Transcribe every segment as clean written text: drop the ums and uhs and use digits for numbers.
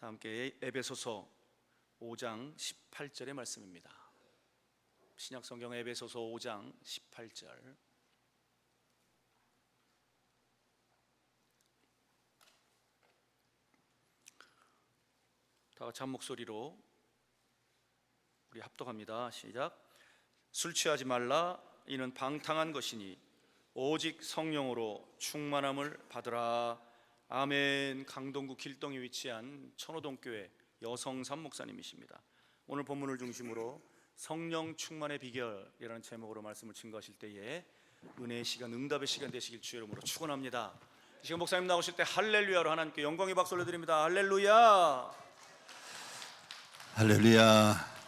다 함께 에베소서 5장 18절의 말씀입니다. 신약성경 에베소서 5장 18절. 다 같이 한 목소리로 우리 합독합니다. 시작. 술 취하지 말라. 이는 방탕한 것이니 오직 성령으로 충만함을 받으라. 아멘. 강동구 길동에 위치한 천호동교회 여성삼 목사님이십니다. 오늘 본문을 중심으로 성령 충만의 비결이라는 제목으로 말씀을 증거하실 때에 은혜의 시간, 응답의 시간 되시길 주의 이름으로 축원합니다. 지금 목사님 나오실 때 할렐루야로 하나님께 영광의 박수 올려드립니다. 할렐루야, 할렐루야.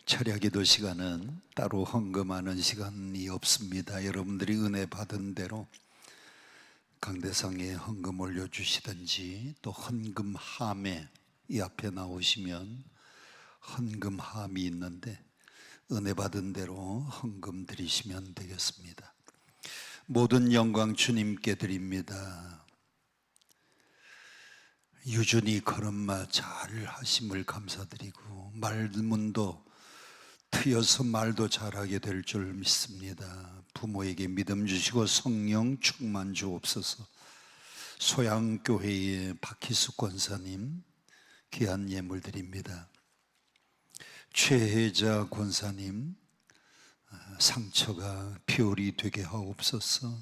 철야기도 시간은 따로 헌금하는 시간이 없습니다. 여러분들이 은혜 받은 대로 강대상에 헌금 올려주시든지, 또 헌금함에 이 앞에 나오시면 헌금함이 있는데 은혜 받은 대로 헌금 드리시면 되겠습니다. 모든 영광 주님께 드립니다. 유준히 걸음마 잘 하심을 감사드리고, 말문도 트여서 말도 잘하게 될 줄 믿습니다. 부모에게 믿음 주시고 성령 충만 주옵소서. 소양교회의 박희숙 권사님 귀한 예물 드립니다. 최혜자 권사님 상처가 피올이 되게 하옵소서.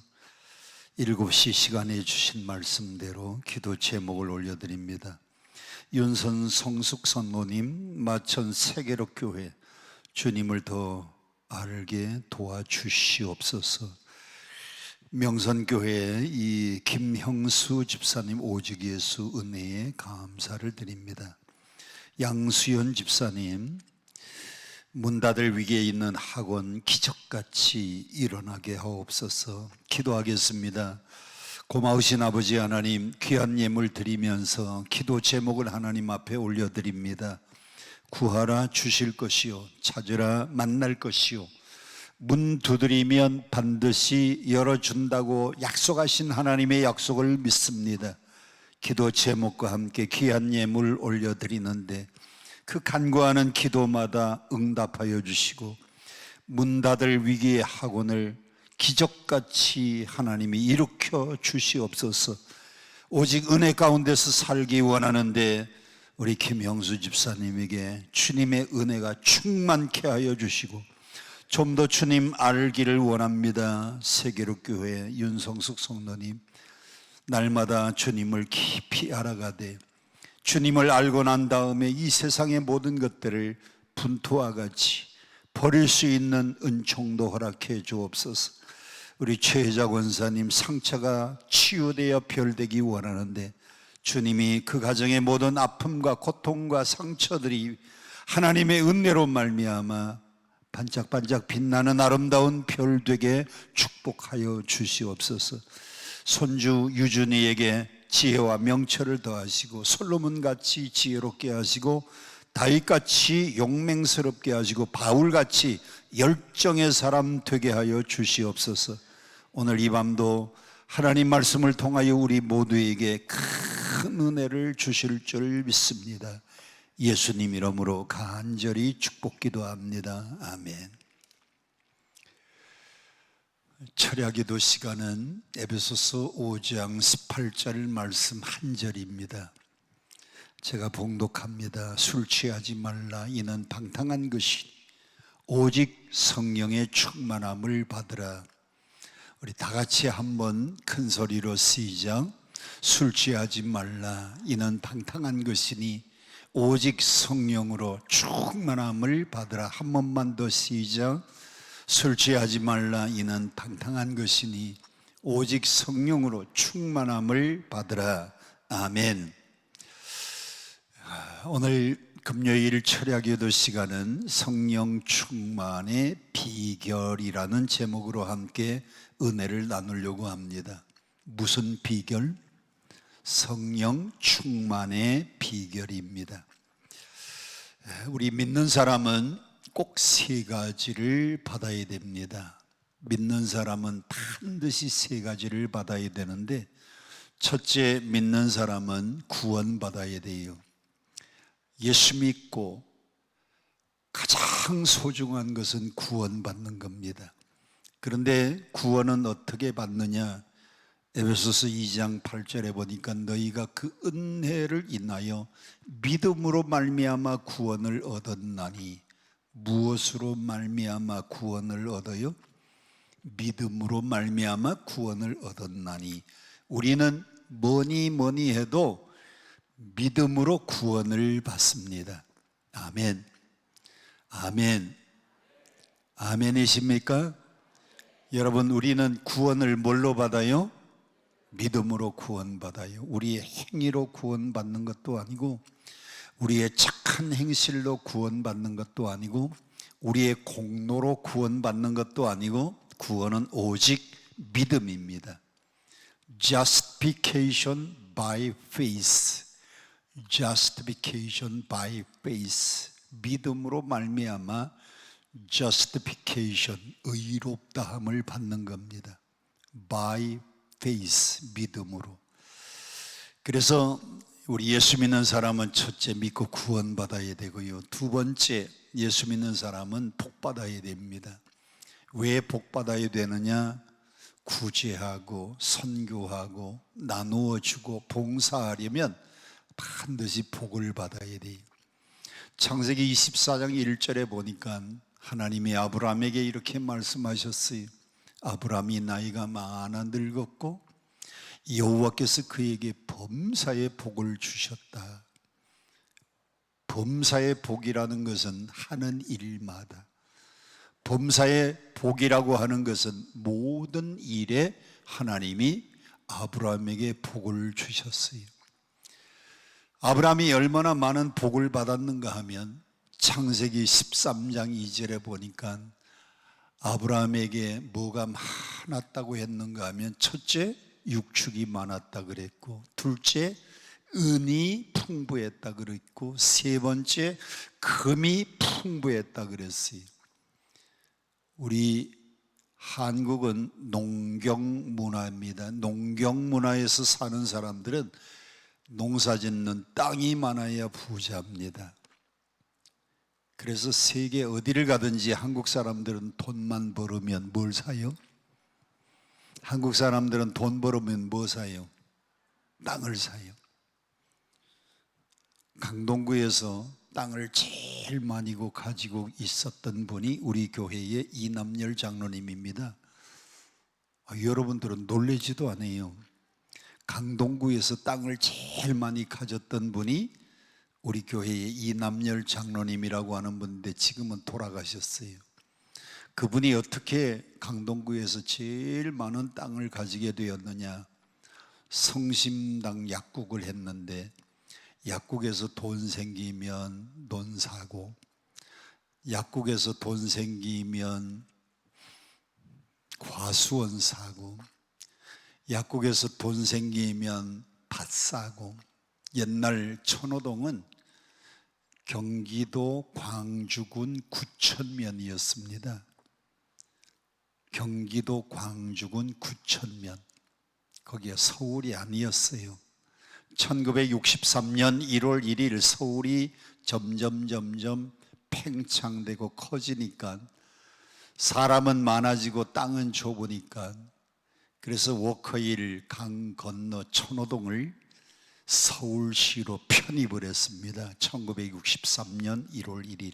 7시 시간에 주신 말씀대로 기도 제목을 올려드립니다. 윤선 성숙 선모님 마천 세계로교회 주님을 더 알게 도와주시옵소서. 명선교회 이 김형수 집사님 오직 예수 은혜에 감사를 드립니다. 양수연 집사님 문 닫을 위기에 있는 학원 기적같이 일어나게 하옵소서. 기도하겠습니다. 고마우신 아버지 하나님, 귀한 예물 드리면서 기도 제목을 하나님 앞에 올려드립니다. 구하라 주실 것이요, 찾으라 만날 것이요, 문 두드리면 반드시 열어준다고 약속하신 하나님의 약속을 믿습니다. 기도 제목과 함께 귀한 예물 올려드리는데 그 간구하는 기도마다 응답하여 주시고, 문 닫을 위기의 학원을 기적같이 하나님이 일으켜 주시옵소서. 오직 은혜 가운데서 살기 원하는데 우리 김형수 집사님에게 주님의 은혜가 충만케 하여 주시고, 좀 더 주님 알기를 원합니다. 세계로교회 윤성숙 성도님 날마다 주님을 깊이 알아가되 주님을 알고 난 다음에 이 세상의 모든 것들을 분투와 같이 버릴 수 있는 은총도 허락해 주옵소서. 우리 최혜자 권사님 상처가 치유되어 별되기 원하는데 주님이 그 가정의 모든 아픔과 고통과 상처들이 하나님의 은혜로 말미암아 반짝반짝 빛나는 아름다운 별 되게 축복하여 주시옵소서. 손주 유준이에게 지혜와 명철을 더하시고, 솔로몬같이 지혜롭게 하시고, 다윗같이 용맹스럽게 하시고, 바울같이 열정의 사람 되게 하여 주시옵소서. 오늘 이 밤도 하나님 말씀을 통하여 우리 모두에게 큰 은혜를 주실 줄 믿습니다. 예수님 이름으로 간절히 축복 기도합니다. 아멘. 철야기도 시간은 에베소서 5장 18절 말씀 한 절입니다. 제가 봉독합니다. 술 취하지 말라. 이는 방탕한 것이 오직 성령의 충만함을 받으라. 우리 다 같이 한번 큰 소리로 시작. 술 취하지 말라. 이는 방탕한 것이니 오직 성령으로 충만함을 받으라. 한 번만 더 시작. 술 취하지 말라. 이는 방탕한 것이니 오직 성령으로 충만함을 받으라. 아멘. 오늘 금요일 철야기도 시간은 성령 충만의 비결이라는 제목으로 함께 은혜를 나누려고 합니다. 무슨 비결? 성령 충만의 비결입니다. 우리 믿는 사람은 꼭 3가지를 받아야 됩니다. 믿는 사람은 반드시 3가지를 받아야 되는데 첫째, 믿는 사람은 구원받아야 돼요. 예수 믿고 가장 소중한 것은 구원받는 겁니다. 그런데 구원은 어떻게 받느냐? 에베소서 2장 8절에 보니까 너희가 그 은혜를 인하여 믿음으로 말미암아 구원을 얻었나니. 무엇으로 말미암아 구원을 얻어요? 믿음으로 말미암아 구원을 얻었나니. 우리는 뭐니 해도 믿음으로 구원을 받습니다. 아멘. 아멘. 아멘이십니까? 여러분, 우리는 구원을 뭘로 받아요? 믿음으로 구원받아요. 우리의 행위로 구원받는 것도 아니고, 우리의 착한 행실로 구원받는 것도 아니고, 우리의 공로로 구원받는 것도 아니고, 구원은 오직 믿음입니다. Justification by faith. Justification by faith. 믿음으로 말미암아 justification, 의롭다함을 받는 겁니다. by faith, 믿음으로. 그래서 우리 예수 믿는 사람은 첫째 믿고 구원받아야 되고요. 두 번째, 예수 믿는 사람은 복받아야 됩니다. 왜 복받아야 되느냐? 구제하고 선교하고 나누어주고 봉사하려면 반드시 복을 받아야 돼요. 창세기 24장 1절에 보니까 하나님이 아브라함에게 이렇게 말씀하셨어요. 아브라함이 나이가 많아 늙었고 여호와께서 그에게 범사의 복을 주셨다. 범사의 복이라는 것은 하는 일마다, 범사의 복이라고 하는 것은 모든 일에 하나님이 아브라함에게 복을 주셨어요. 아브라함이 얼마나 많은 복을 받았는가 하면 창세기 13장 2절에 보니까 아브라함에게 뭐가 많았다고 했는가 하면 첫째, 육축이 많았다 그랬고, 둘째, 은이 풍부했다 그랬고, 세 번째, 금이 풍부했다 그랬어요. 우리 한국은 농경 문화입니다. 농경 문화에서 사는 사람들은 농사 짓는 땅이 많아야 부자입니다. 그래서 세계 어디를 가든지 한국 사람들은 돈만 벌으면 뭘 사요? 한국 사람들은 돈 벌으면 뭐 사요? 땅을 사요. 강동구에서 땅을 제일 많이 가지고 있었던 분이 우리 교회의 이남열 장로님입니다. 여러분들은 놀라지도 않아요. 강동구에서 땅을 제일 많이 가졌던 분이 우리 교회의 이남열 장로님이라고 하는 분인데 지금은 돌아가셨어요. 그분이 어떻게 강동구에서 제일 많은 땅을 가지게 되었느냐? 성심당 약국을 했는데 약국에서 돈 생기면 논 사고, 약국에서 돈 생기면 과수원 사고, 약국에서 돈 생기면 밭 사고. 옛날 천호동은 경기도 광주군 구천면이었습니다. 경기도 광주군 구천면. 거기가 서울이 아니었어요. 1963년 1월 1일 서울이 점점 팽창되고 커지니까 사람은 많아지고 땅은 좁으니까, 그래서 워커힐 강 건너 천호동을 서울시로 편입을 했습니다. 1963년 1월 1일.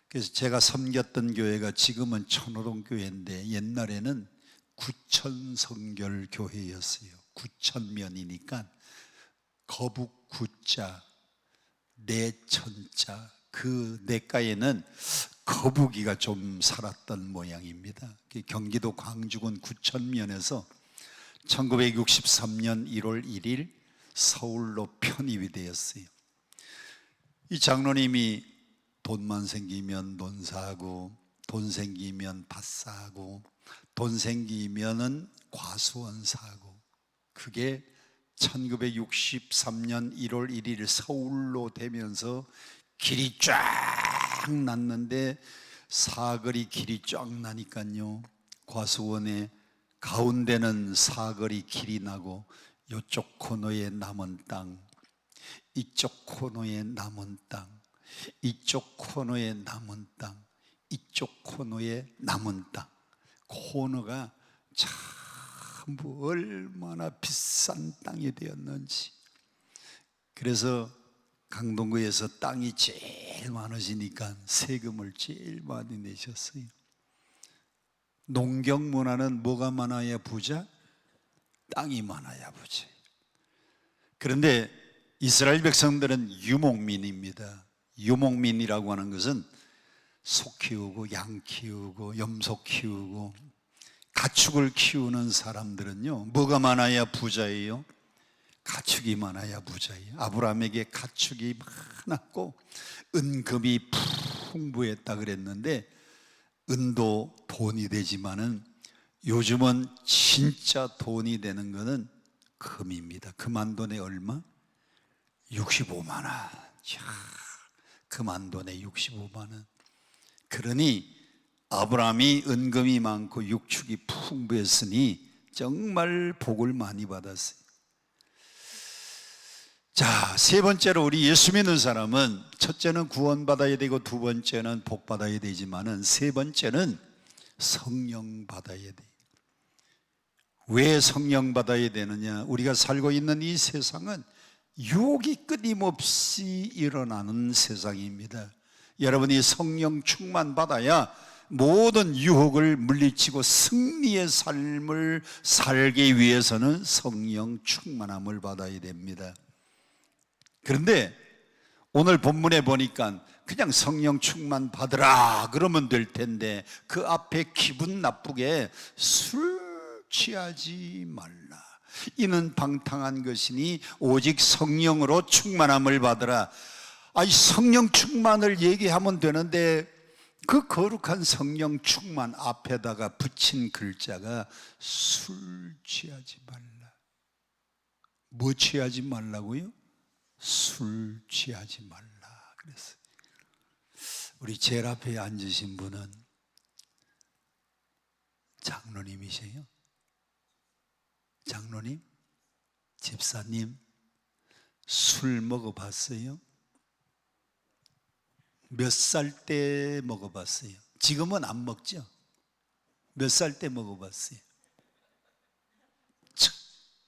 그래서 제가 섬겼던 교회가 지금은 천호동 교회인데 옛날에는 구천성결 교회였어요. 구천면이니까 거북 구자, 내천자, 그 내가에는 거북이가 좀 살았던 모양입니다. 경기도 광주군 구천면에서 1963년 1월 1일 서울로 편입이 되었어요. 이 장로님이 돈만 생기면 논 사고, 돈 생기면 밭 사고, 돈 생기면은 과수원 사고. 그게 1963년 1월 1일 서울로 되면서 길이 쫙 났는데, 사거리 길이 쫙 나니까요, 과수원에 가운데는 사거리 길이 나고 이쪽 코너에 남은 땅, 이쪽 코너에 남은 땅, 이쪽 코너에 남은 땅, 이쪽 코너에 남은 땅. 코너가 참 얼마나 비싼 땅이 되었는지. 그래서 강동구에서 땅이 제일 많으시니까 세금을 제일 많이 내셨어요. 농경 문화는 뭐가 많아야 부자? 땅이 많아야 부자. 그런데 이스라엘 백성들은 유목민입니다. 유목민이라고 하는 것은 소 키우고 양 키우고 염소 키우고 가축을 키우는 사람들은요, 뭐가 많아야 부자예요? 가축이 많아야 부자예요. 아브라함에게 가축이 많았고 은금이 풍부했다 그랬는데, 은도 돈이 되지만은 요즘은 진짜 돈이 되는 것은 금입니다. 금 한 돈에 얼마? 65만 원. 금 한 돈에 65만 원. 그러니 아브라함이 은금이 많고 육축이 풍부했으니 정말 복을 많이 받았어요. 자, 세 번째로 우리 예수 믿는 사람은 첫째는 구원받아야 되고 두 번째는 복 받아야 되지만은 세 번째는 성령 받아야 돼요. 왜 성령 받아야 되느냐? 우리가 살고 있는 이 세상은 유혹이 끊임없이 일어나는 세상입니다. 여러분이 성령 충만 받아야 모든 유혹을 물리치고 승리의 삶을 살기 위해서는 성령 충만함을 받아야 됩니다. 그런데 오늘 본문에 보니까 그냥 성령 충만 받으라 그러면 될 텐데, 그 앞에 기분 나쁘게 술 취하지 말라, 이는 방탕한 것이니 오직 성령으로 충만함을 받으라. 아이, 성령 충만을 얘기하면 되는데 그 거룩한 성령 충만 앞에다가 붙인 글자가 술 취하지 말라. 뭐 취하지 말라고요? 술 취하지 말라 그랬어요. 우리 제일 앞에 앉으신 분은 장로님이세요. 장로님, 집사님, 술 먹어봤어요? 몇 살 때 먹어봤어요? 지금은 안 먹죠? 몇 살 때 먹어봤어요?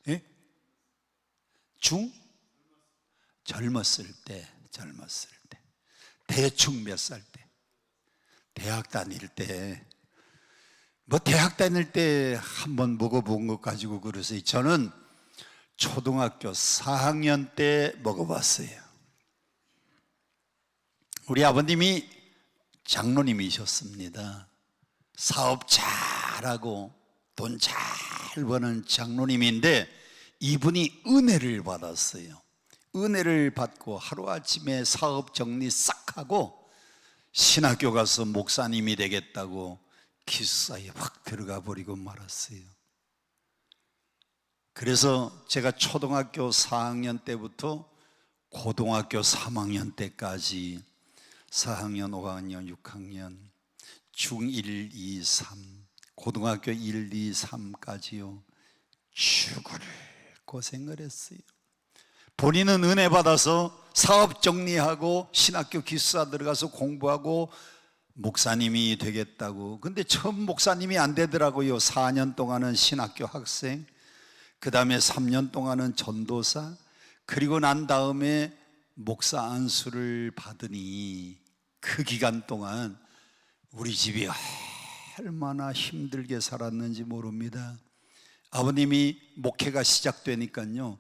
예? 중? 젊었을 때. 대충 몇 살 때? 대학 다닐 때. 뭐 대학 다닐 때 한번 먹어본 것 가지고 그러세요. 저는 초등학교 4학년 때 먹어봤어요. 우리 아버님이 장로님이셨습니다. 사업 잘하고 돈 잘 버는 장로님인데, 이분이 은혜를 받았어요. 은혜를 받고 하루아침에 사업 정리 싹 하고 신학교 가서 목사님이 되겠다고 기숙사에 확 들어가 버리고 말았어요. 그래서 제가 초등학교 4학년 때부터 고등학교 3학년 때까지 4학년, 5학년, 6학년, 중1, 2, 3, 고등학교 1, 2, 3까지요, 죽을 고생을 했어요. 본인은 은혜 받아서 사업 정리하고 신학교 기숙사 들어가서 공부하고 목사님이 되겠다고. 근데 처음 목사님이 안 되더라고요. 4년 동안은 신학교 학생, 그 다음에 3년 동안은 전도사, 그리고 난 다음에 목사 안수를 받으니 그 기간 동안 우리 집이 얼마나 힘들게 살았는지 모릅니다. 아버님이 목회가 시작되니까요,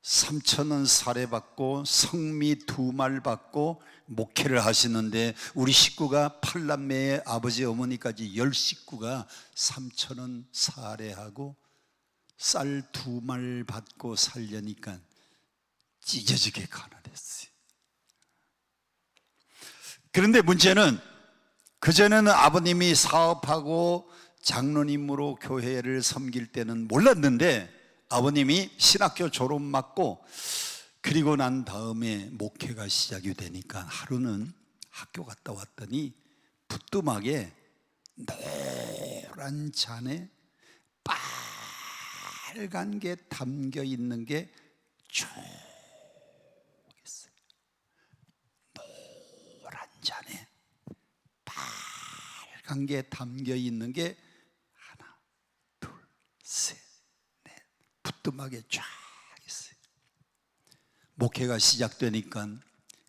3,000원 사례받고 성미 2말 받고 목회를 하시는데, 우리 식구가 8남매의 아버지 어머니까지 10식구가 3,000원 사례하고 쌀 2말 받고 살려니까 찢어지게 가난했어요. 그런데 문제는, 그전에는 아버님이 사업하고 장로님으로 교회를 섬길 때는 몰랐는데, 아버님이 신학교 졸업 맞고 그리고 난 다음에 목회가 시작이 되니까 하루는 학교 갔다 왔더니 부뚜막에 노란 잔에 빨간 게 담겨 있는 게 쭉 있어요. 노란 잔에 빨간 게 담겨 있는 게 하나, 둘, 셋, 넷, 부뚜막에 쫙 있어요. 목회가 시작되니까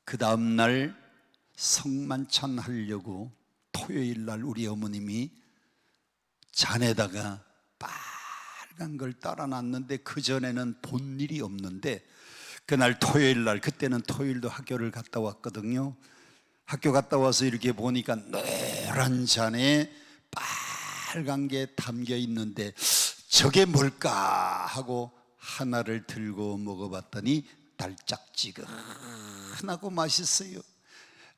그 다음날 성만찬 하려고 토요일날 우리 어머님이 잔에다가 빨간 걸 따라놨는데 그전에는 본 일이 없는데 그날 토요일날, 그때는 토요일도 학교를 갔다 왔거든요. 학교 갔다 와서 이렇게 보니까 노란 잔에 빨간 게 담겨 있는데 저게 뭘까 하고 하나를 들고 먹어봤더니 달짝지근하고 맛있어요.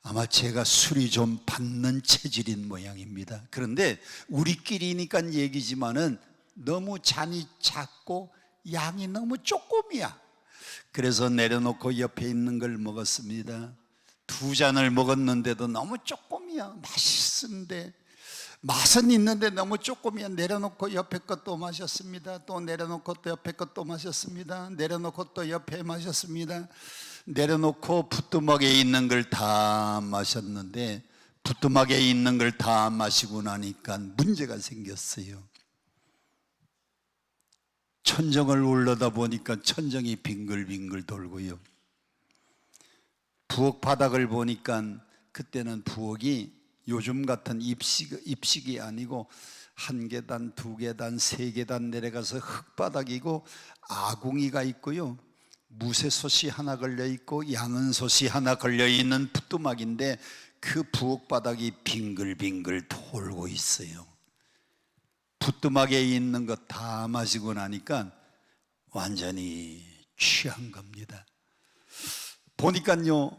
아마 제가 술이 좀 받는 체질인 모양입니다. 그런데 우리끼리니까 얘기지만은 너무 잔이 작고 양이 너무 조금이야. 그래서 내려놓고 옆에 있는 걸 먹었습니다. 2잔을 먹었는데도 너무 조금이야. 맛있는데 맛은 있는데 너무 조금이야. 내려놓고 옆에 것도 마셨습니다. 또 내려놓고 또 옆에 것도 마셨습니다. 내려놓고 또 옆에 마셨습니다. 내려놓고 부뚜막에 있는 걸 다 마셨는데 부뚜막에 있는 걸 다 마시고 나니까 문제가 생겼어요. 천정을 올라다 보니까 천정이 빙글빙글 돌고요. 부엌 바닥을 보니까 그때는 부엌이 요즘 같은 입식이 아니고 1계단, 2계단, 3계단 내려가서 흙바닥이고 아궁이가 있고요. 무쇠솥이 하나 걸려 있고 양은솥이 하나 걸려 있는 부뚜막인데 그 부엌 바닥이 빙글빙글 돌고 있어요. 부뚜막에 있는 거 다 마시고 나니까 완전히 취한 겁니다. 보니까요,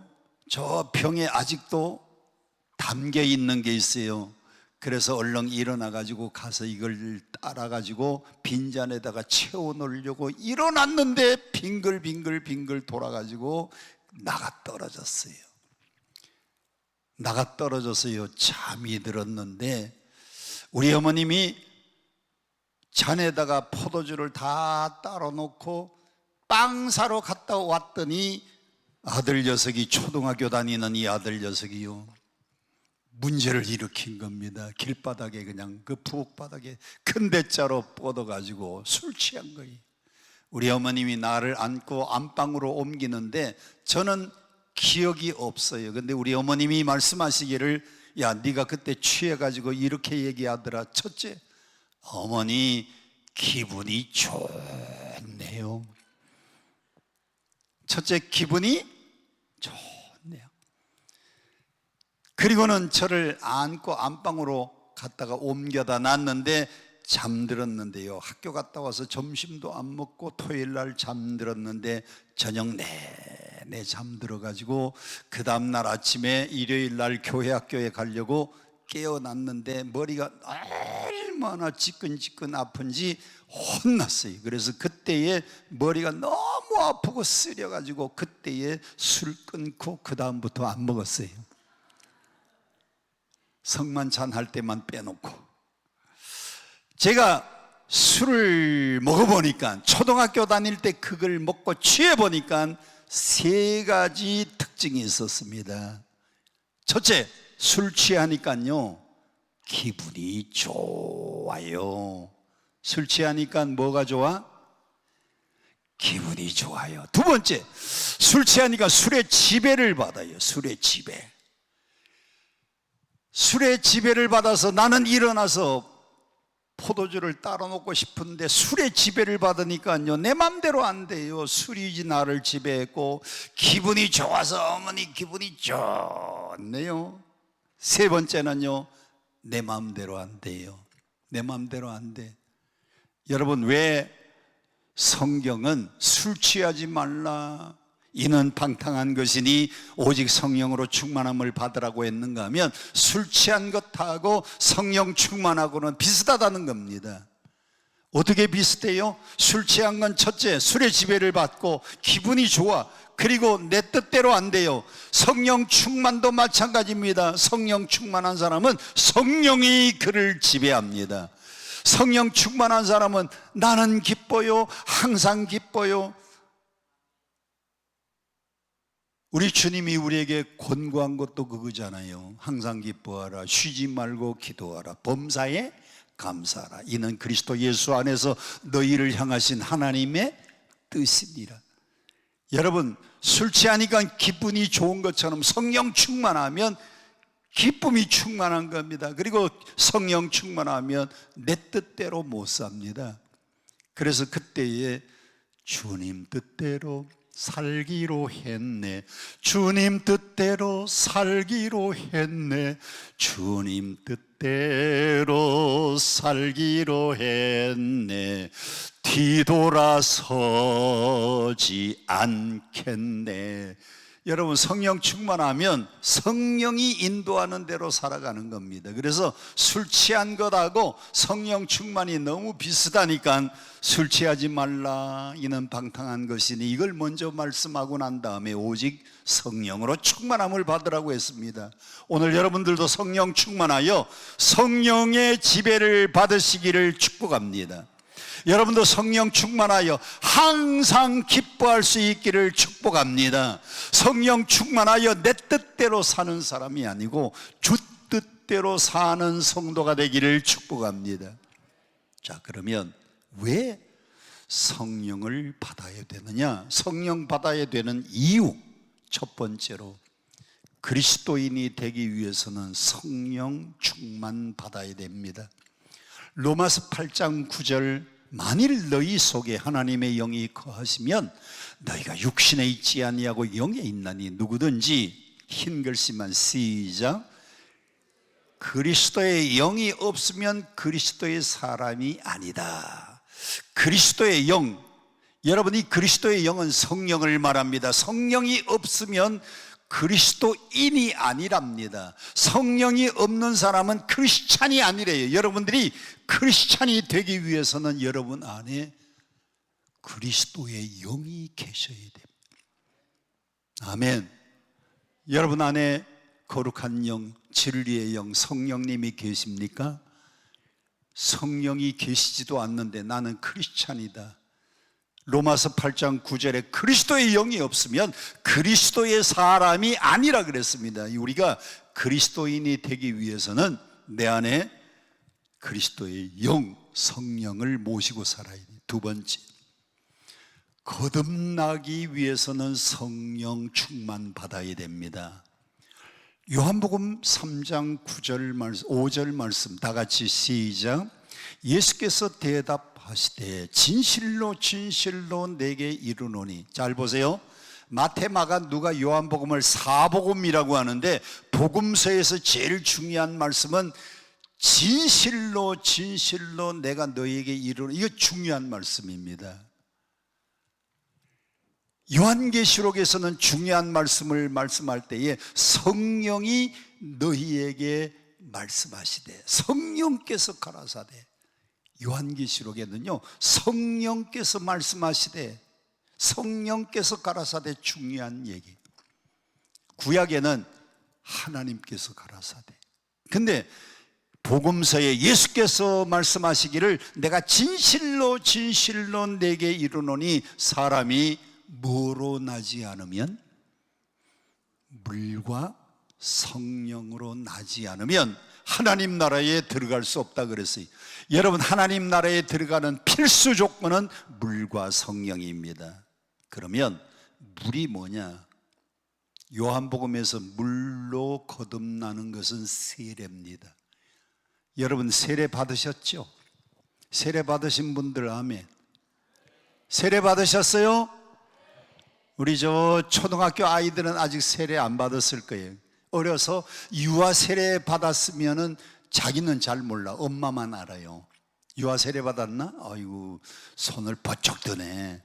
저 병에 아직도 담겨 있는 게 있어요. 그래서 얼른 일어나 가지고 가서 이걸 따라 가지고 빈잔에다가 채워 놓으려고 일어났는데 빙글빙글 돌아 가지고 나가 떨어졌어요. 나가 떨어져서요 잠이 들었는데 우리 어머님이 잔에다가 포도주를 다 따라 놓고 빵 사러 갔다 왔더니 아들 녀석이, 초등학교 다니는 이 아들 녀석이요, 문제를 일으킨 겁니다. 길바닥에 그냥 그 부엌 바닥에 큰 대자로 뻗어가지고 술 취한 거예요. 우리 어머님이 나를 안고 안방으로 옮기는데 저는 기억이 없어요. 근데 우리 어머님이 말씀하시기를, 야, 네가 그때 취해가지고 이렇게 얘기하더라. 첫째, 어머니 기분이 좋네요. 첫째, 기분이 좋네요. 그리고는 저를 안고 안방으로 갔다가 옮겨다 놨는데 잠들었는데요, 학교 갔다 와서 점심도 안 먹고 토요일날 잠들었는데 저녁 내내 잠들어가지고 그 다음날 아침에 일요일날 교회 학교에 가려고 깨어났는데 머리가 얼마나 지끈지끈 아픈지 혼났어요. 그래서 그때에 머리가 너무 아프고 쓰려가지고 그때에 술 끊고 그 다음부터 안 먹었어요. 성만찬 할 때만 빼놓고. 제가 술을 먹어보니까, 초등학교 다닐 때 그걸 먹고 취해보니까 3가지 특징이 있었습니다. 첫째, 술 취하니까요 기분이 좋아요. 술 취하니까 뭐가 좋아? 기분이 좋아요. 두 번째, 술 취하니까 술의 지배를 받아요. 술의 지배. 술의 지배를 받아서 나는 일어나서 포도주를 따라 놓고 싶은데 술의 지배를 받으니까요 내 맘대로 안 돼요. 술이 나를 지배했고 기분이 좋아서 어머니 기분이 좋네요. 세 번째는요, 내 마음대로 안 돼요. 내 마음대로 안 돼. 여러분, 왜 성경은 술 취하지 말라, 이는 방탕한 것이니 오직 성령으로 충만함을 받으라고 했는가 하면, 술 취한 것하고 성령 충만하고는 비슷하다는 겁니다. 어떻게 비슷해요? 술 취한 건 첫째, 술의 지배를 받고 기분이 좋아. 그리고 내 뜻대로 안 돼요. 성령 충만도 마찬가지입니다. 성령 충만한 사람은 성령이 그를 지배합니다. 성령 충만한 사람은 나는 기뻐요, 항상 기뻐요. 우리 주님이 우리에게 권고한 것도 그거잖아요. 항상 기뻐하라, 쉬지 말고 기도하라, 범사에 감사하라. 이는 그리스도 예수 안에서 너희를 향하신 하나님의 뜻이니라. 여러분, 술 취하니까 기분이 좋은 것처럼 성령 충만하면 기쁨이 충만한 겁니다. 그리고 성령 충만하면 내 뜻대로 못 삽니다. 그래서 그때에 주님 뜻대로 살기로 했네, 주님 뜻대로 살기로 했네, 주님 뜻대로 살기로 했네, 뒤돌아서지 않겠네. 여러분, 성령 충만하면 성령이 인도하는 대로 살아가는 겁니다. 그래서 술 취한 것하고 성령 충만이 너무 비슷하니까 술 취하지 말라, 이는 방탕한 것이니, 이걸 먼저 말씀하고 난 다음에 오직 성령으로 충만함을 받으라고 했습니다. 오늘 여러분들도 성령 충만하여 성령의 지배를 받으시기를 축복합니다. 여러분도 성령 충만하여 항상 기뻐할 수 있기를 축복합니다. 성령 충만하여 내 뜻대로 사는 사람이 아니고 주 뜻대로 사는 성도가 되기를 축복합니다. 자, 그러면 왜 성령을 받아야 되느냐? 성령 받아야 되는 이유, 첫 번째로 그리스도인이 되기 위해서는 성령 충만 받아야 됩니다. 로마서 8장 9절, 만일 너희 속에 하나님의 영이 거하시면 너희가 육신에 있지 아니하고 영에 있나니, 누구든지, 흰 글씨만 시작, 그리스도의 영이 없으면 그리스도의 사람이 아니다. 그리스도의 영, 여러분, 이 그리스도의 영은 성령을 말합니다. 성령이 없으면 그리스도인이 아니랍니다. 성령이 없는 사람은 크리스찬이 아니래요. 여러분들이 크리스찬이 되기 위해서는 여러분 안에 그리스도의 영이 계셔야 됩니다. 아멘. 여러분 안에 거룩한 영, 진리의 영, 성령님이 계십니까? 성령이 계시지도 않는데 나는 크리스찬이다. 로마서 8장 9절에 그리스도의 영이 없으면 그리스도의 사람이 아니라 그랬습니다. 우리가 그리스도인이 되기 위해서는 내 안에 그리스도의 영, 성령을 모시고 살아야 돼요. 두 번째, 거듭나기 위해서는 성령 충만 받아야 됩니다. 요한복음 3장 9절 말씀, 5절 말씀 다 같이 시작. 예수께서 대답하시되 진실로 진실로 내게 이르노니. 잘 보세요. 마태, 마가, 누가, 요한복음을 사복음이라고 하는데 복음서에서 제일 중요한 말씀은 진실로 진실로 내가 너에게 이르노니. 이거 중요한 말씀입니다. 요한계시록에서는 중요한 말씀을 말씀할 때에 성령이 너희에게 말씀하시되, 성령께서 가라사대. 요한계시록에는요 성령께서 말씀하시되, 성령께서 가라사대, 중요한 얘기. 구약에는 하나님께서 가라사대. 근데 복음서에 예수께서 말씀하시기를 내가 진실로 진실로 내게 이르노니, 사람이 뭐로 나지 않으면, 물과 성령으로 나지 않으면 하나님 나라에 들어갈 수 없다 그랬어요. 여러분, 하나님 나라에 들어가는 필수 조건은 물과 성령입니다. 그러면 물이 뭐냐? 요한복음에서 물로 거듭나는 것은 세례입니다. 여러분, 세례 받으셨죠? 세례 받으신 분들 아멘. 세례 받으셨어요? 우리 저 초등학교 아이들은 아직 세례 안 받았을 거예요. 어려서 유아 세례 받았으면은 자기는 잘 몰라. 엄마만 알아요. 유아 세례 받았나? 아이고, 손을 버쩍 드네.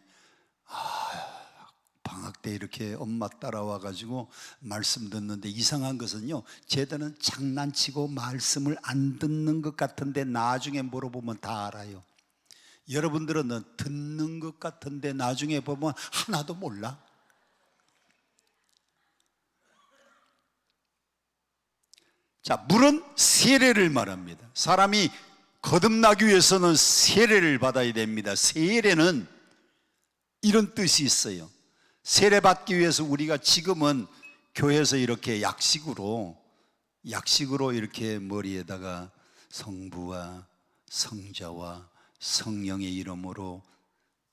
방학 때 이렇게 엄마 따라와 가지고 말씀 듣는데, 이상한 것은요, 쟤들은 장난치고 말씀을 안 듣는 것 같은데 나중에 물어보면 다 알아요. 여러분들은 듣는 것 같은데 나중에 보면 하나도 몰라. 자, 물은 세례를 말합니다. 사람이 거듭나기 위해서는 세례를 받아야 됩니다. 세례는 이런 뜻이 있어요. 세례 받기 위해서 우리가 지금은 교회에서 이렇게 약식으로 이렇게 머리에다가 성부와 성자와 성령의 이름으로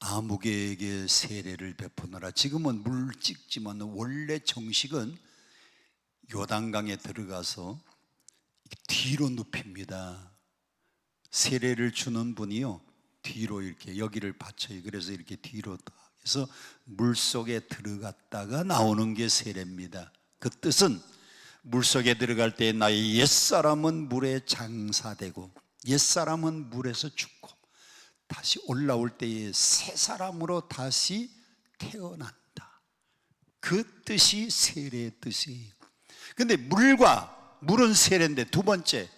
아무개에게 세례를 베푸느라, 지금은 물 찍지만 원래 정식은 요단강에 들어가서 뒤로 눕힙니다. 세례를 주는 분이요, 뒤로 이렇게 여기를 받쳐요. 그래서 이렇게 뒤로 딱 해서 물 속에 들어갔다가 나오는 게 세례입니다. 그 뜻은 물 속에 들어갈 때 나의 옛사람은 물에 장사되고 옛사람은 물에서 죽고 다시 올라올 때에 새 사람으로 다시 태어난다. 그 뜻이 세례의 뜻이에요. 근데 물은 세례인데, 두 번째,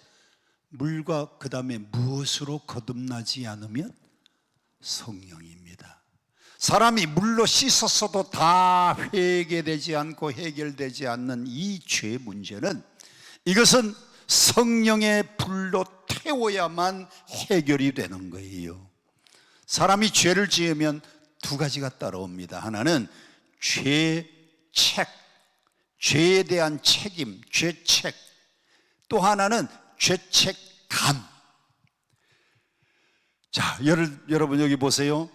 물과 그 다음에 무엇으로 거듭나지 않으면? 성령입니다. 사람이 물로 씻었어도 다 회개되지 않고 해결되지 않는 이 죄 문제는, 이것은 성령의 불로 태워야만 해결이 되는 거예요. 사람이 죄를 지으면 두 가지가 따라옵니다. 하나는 죄책, 죄에 대한 책임, 죄책. 또 하나는 죄책감. 자, 여러분 여기 보세요.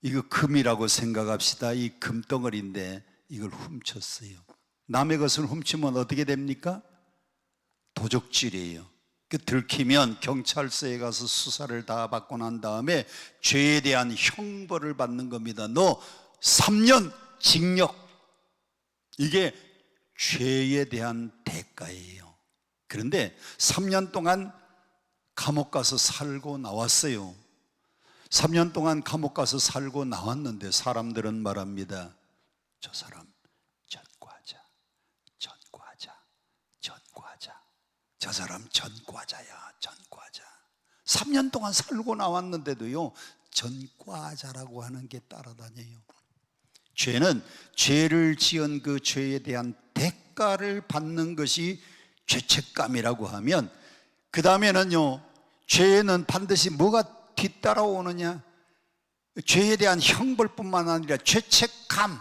이거 금이라고 생각합시다. 이 금덩어리인데 이걸 훔쳤어요. 남의 것을 훔치면 어떻게 됩니까? 도적질이에요. 그 들키면 경찰서에 가서 수사를 다 받고 난 다음에 죄에 대한 형벌을 받는 겁니다. 너 3년 징역. 이게 죄에 대한 대가예요. 그런데 3년 동안 감옥 가서 살고 나왔어요. 3년 동안 감옥 가서 살고 나왔는데 사람들은 말합니다. 저 사람 전과자. 저 사람 전과자야, 전과자. 3년 동안 살고 나왔는데도요, 전과자라고 하는 게 따라다녀요. 죄는 죄를 지은 그 죄에 대한 대가를 받는 것이 죄책감이라고 하면, 그 다음에는요, 죄에는 반드시 뭐가 뒤따라오느냐? 죄에 대한 형벌뿐만 아니라 죄책감,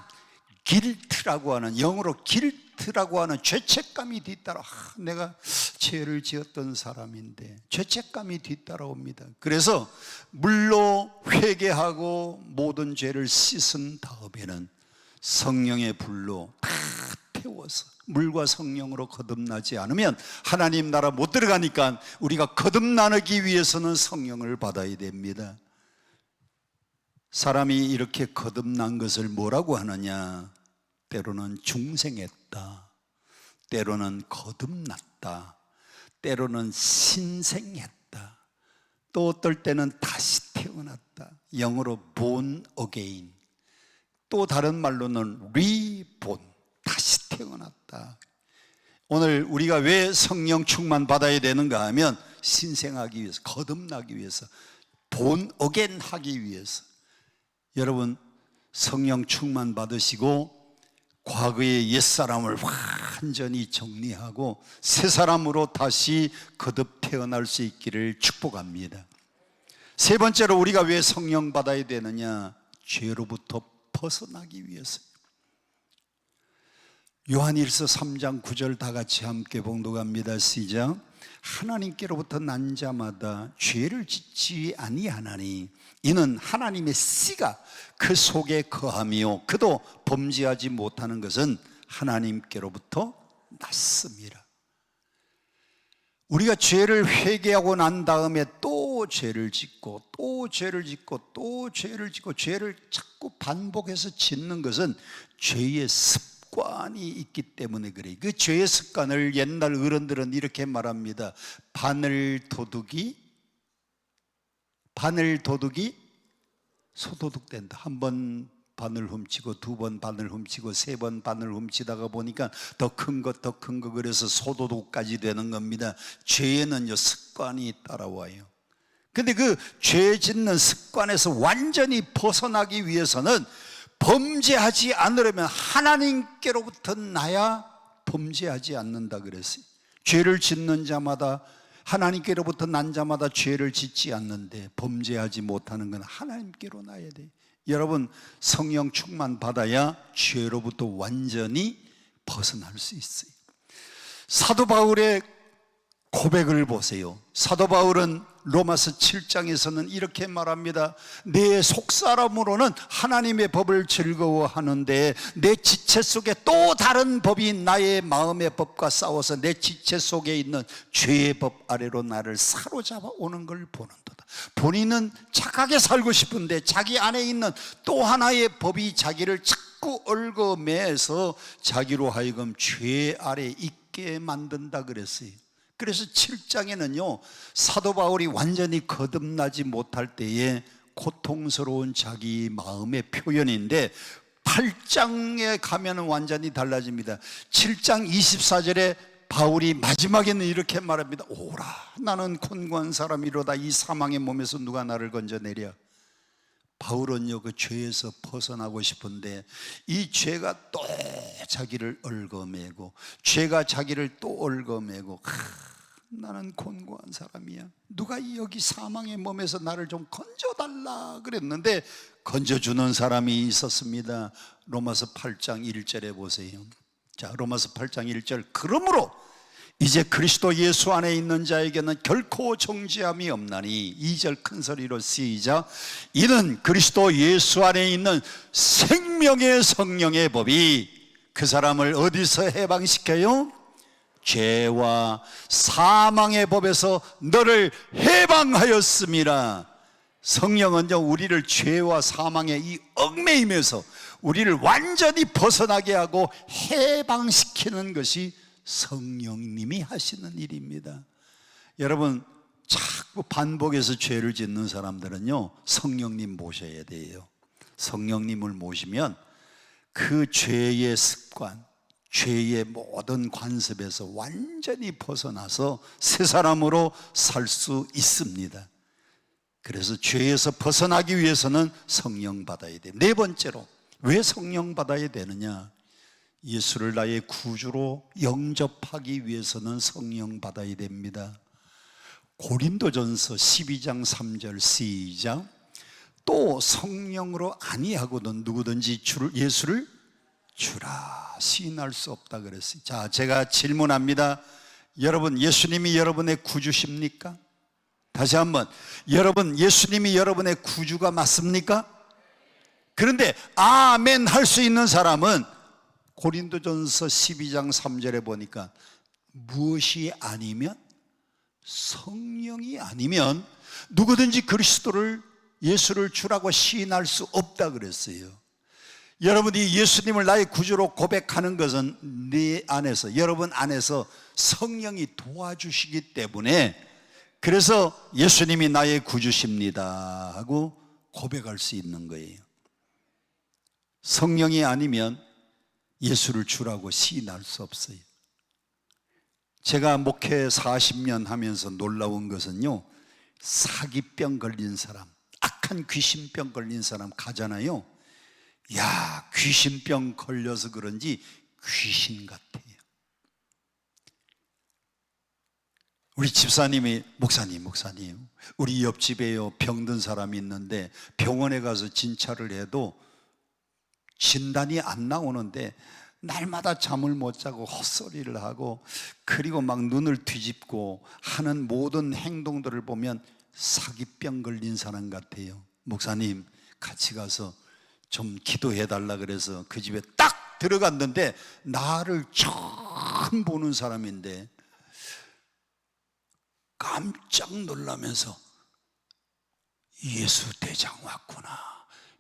길트라고 하는, 영어로 길트라고 하는 죄책감이 뒤따라. 내가 죄를 지었던 사람인데 죄책감이 뒤따라옵니다. 그래서 물로 회개하고 모든 죄를 씻은 다음에는 성령의 불로 다 태워서, 물과 성령으로 거듭나지 않으면 하나님 나라 못 들어가니까 우리가 거듭나기 위해서는 성령을 받아야 됩니다. 사람이 이렇게 거듭난 것을 뭐라고 하느냐? 때로는 중생했다, 때로는 거듭났다, 때로는 신생했다, 또 어떨 때는 다시 태어났다. 영어로 born again, 또 다른 말로는 reborn, 다시 태어났다. 오늘 우리가 왜 성령 충만 받아야 되는가 하면 신생하기 위해서, 거듭나기 위해서, born again 하기 위해서. 여러분 성령 충만 받으시고 과거의 옛사람을 완전히 정리하고 새 사람으로 다시 거듭 태어날 수 있기를 축복합니다. 세 번째로 우리가 왜 성령 받아야 되느냐? 죄로부터 벗어나기 위해서. 요한일서 3장 9절 다 같이 함께 봉독합니다. 시작. 하나님께로부터 난 자마다 죄를 짓지 아니하나니 이는 하나님의 씨가 그 속에 거하며 그도 범죄하지 못하는 것은 하나님께로부터 났습니다. 우리가 죄를 회개하고 난 다음에 또 죄를 짓고 또 죄를 짓고 또 죄를 짓고 죄를 자꾸 반복해서 짓는 것은 죄의 습관이 있기 때문에 그래요. 그 죄의 습관을 옛날 어른들은 이렇게 말합니다. 바늘 도둑이 소도둑 된다. 한 번 바늘 훔치고 두 번 바늘 훔치고 세 번 바늘 훔치다가 보니까 더 큰 거 그래서 소도둑까지 되는 겁니다. 죄에는요 습관이 따라와요. 근데 그 죄 짓는 습관에서 완전히 벗어나기 위해서는 범죄하지 않으려면 하나님께로부터 나야 범죄하지 않는다 그랬어요. 죄를 짓는 자마다 하나님께로부터 난 자마다 죄를 짓지 않는데 범죄하지 못하는 건 하나님께로 나야 돼. 여러분, 성령 충만 받아야 죄로부터 완전히 벗어날 수 있어요. 사도 바울의 고백을 보세요. 사도 바울은 로마서 7장에서는 이렇게 말합니다. 내 속사람으로는 하나님의 법을 즐거워하는데 내 지체 속에 또 다른 법이 나의 마음의 법과 싸워서 내 지체 속에 있는 죄의 법 아래로 나를 사로잡아 오는 걸 보는도다. 본인은 착하게 살고 싶은데 자기 안에 있는 또 하나의 법이 자기를 자꾸 얽어매서 자기로 하여금 죄 아래 있게 만든다 그랬어요. 그래서 7장에는요 사도 바울이 완전히 거듭나지 못할 때에 고통스러운 자기 마음의 표현인데 8장에 가면 완전히 달라집니다. 7장 24절에 바울이 마지막에는 이렇게 말합니다. 오라, 나는 곤고한 사람이로다. 이 사망의 몸에서 누가 나를 건져내랴. 바울은요 그 죄에서 벗어나고 싶은데 이 죄가 또 자기를 얽어매고 죄가 자기를 또 얽어매고 나는 곤고한 사람이야. 누가 여기 사망의 몸에서 나를 좀 건져달라 그랬는데 건져주는 사람이 있었습니다. 로마서 8장 1절에 보세요. 자, 로마서 8장 1절. 그러므로 이제 그리스도 예수 안에 있는 자에게는 결코 정죄함이 없나니 2절 큰 소리로 시작. 이는 그리스도 예수 안에 있는 생명의 성령의 법이 그 사람을 어디서 해방시켜요? 죄와 사망의 법에서 너를 해방하였음이라. 성령은요 우리를 죄와 사망의 이 얽매임에서 우리를 완전히 벗어나게 하고 해방시키는 것이 성령님이 하시는 일입니다. 여러분, 자꾸 반복해서 죄를 짓는 사람들은요 성령님 모셔야 돼요. 성령님을 모시면 그 죄의 습관, 죄의 모든 관습에서 완전히 벗어나서 새 사람으로 살 수 있습니다. 그래서 죄에서 벗어나기 위해서는 성령 받아야 돼요. 네 번째로, 왜 성령 받아야 되느냐? 예수를 나의 구주로 영접하기 위해서는 성령 받아야 됩니다. 고린도전서 12장 3절 시작. 또 성령으로 아니하고는 누구든지 예수를 주라 시인할 수 없다 그랬어요. 자, 제가 질문합니다. 여러분, 예수님이 여러분의 구주십니까? 다시 한번, 여러분, 예수님이 여러분의 구주가 맞습니까? 그런데 아멘 할 수 있는 사람은 고린도전서 12장 3절에 보니까 무엇이 아니면, 성령이 아니면 누구든지 그리스도를, 예수를 주라고 시인할 수 없다 그랬어요. 여러분이 예수님을 나의 구주로 고백하는 것은 네 안에서, 여러분 안에서 성령이 도와주시기 때문에, 그래서 예수님이 나의 구주십니다 하고 고백할 수 있는 거예요. 성령이 아니면 예수를 주라고 시인할 수 없어요. 제가 목회 40년 하면서 놀라운 것은요, 사기병 걸린 사람, 악한 귀신병 걸린 사람 가잖아요. 야, 귀신병 걸려서 그런지 귀신 같아요. 우리 집사님이 목사님 우리 옆집에요 병든 사람이 있는데 병원에 가서 진찰을 해도 진단이 안 나오는데 날마다 잠을 못 자고 헛소리를 하고, 그리고 막 눈을 뒤집고 하는 모든 행동들을 보면 사기병 걸린 사람 같아요. 목사님 같이 가서 좀 기도해 달라 그래서 그 집에 딱 들어갔는데 나를 처음 보는 사람인데 깜짝 놀라면서 예수 대장 왔구나,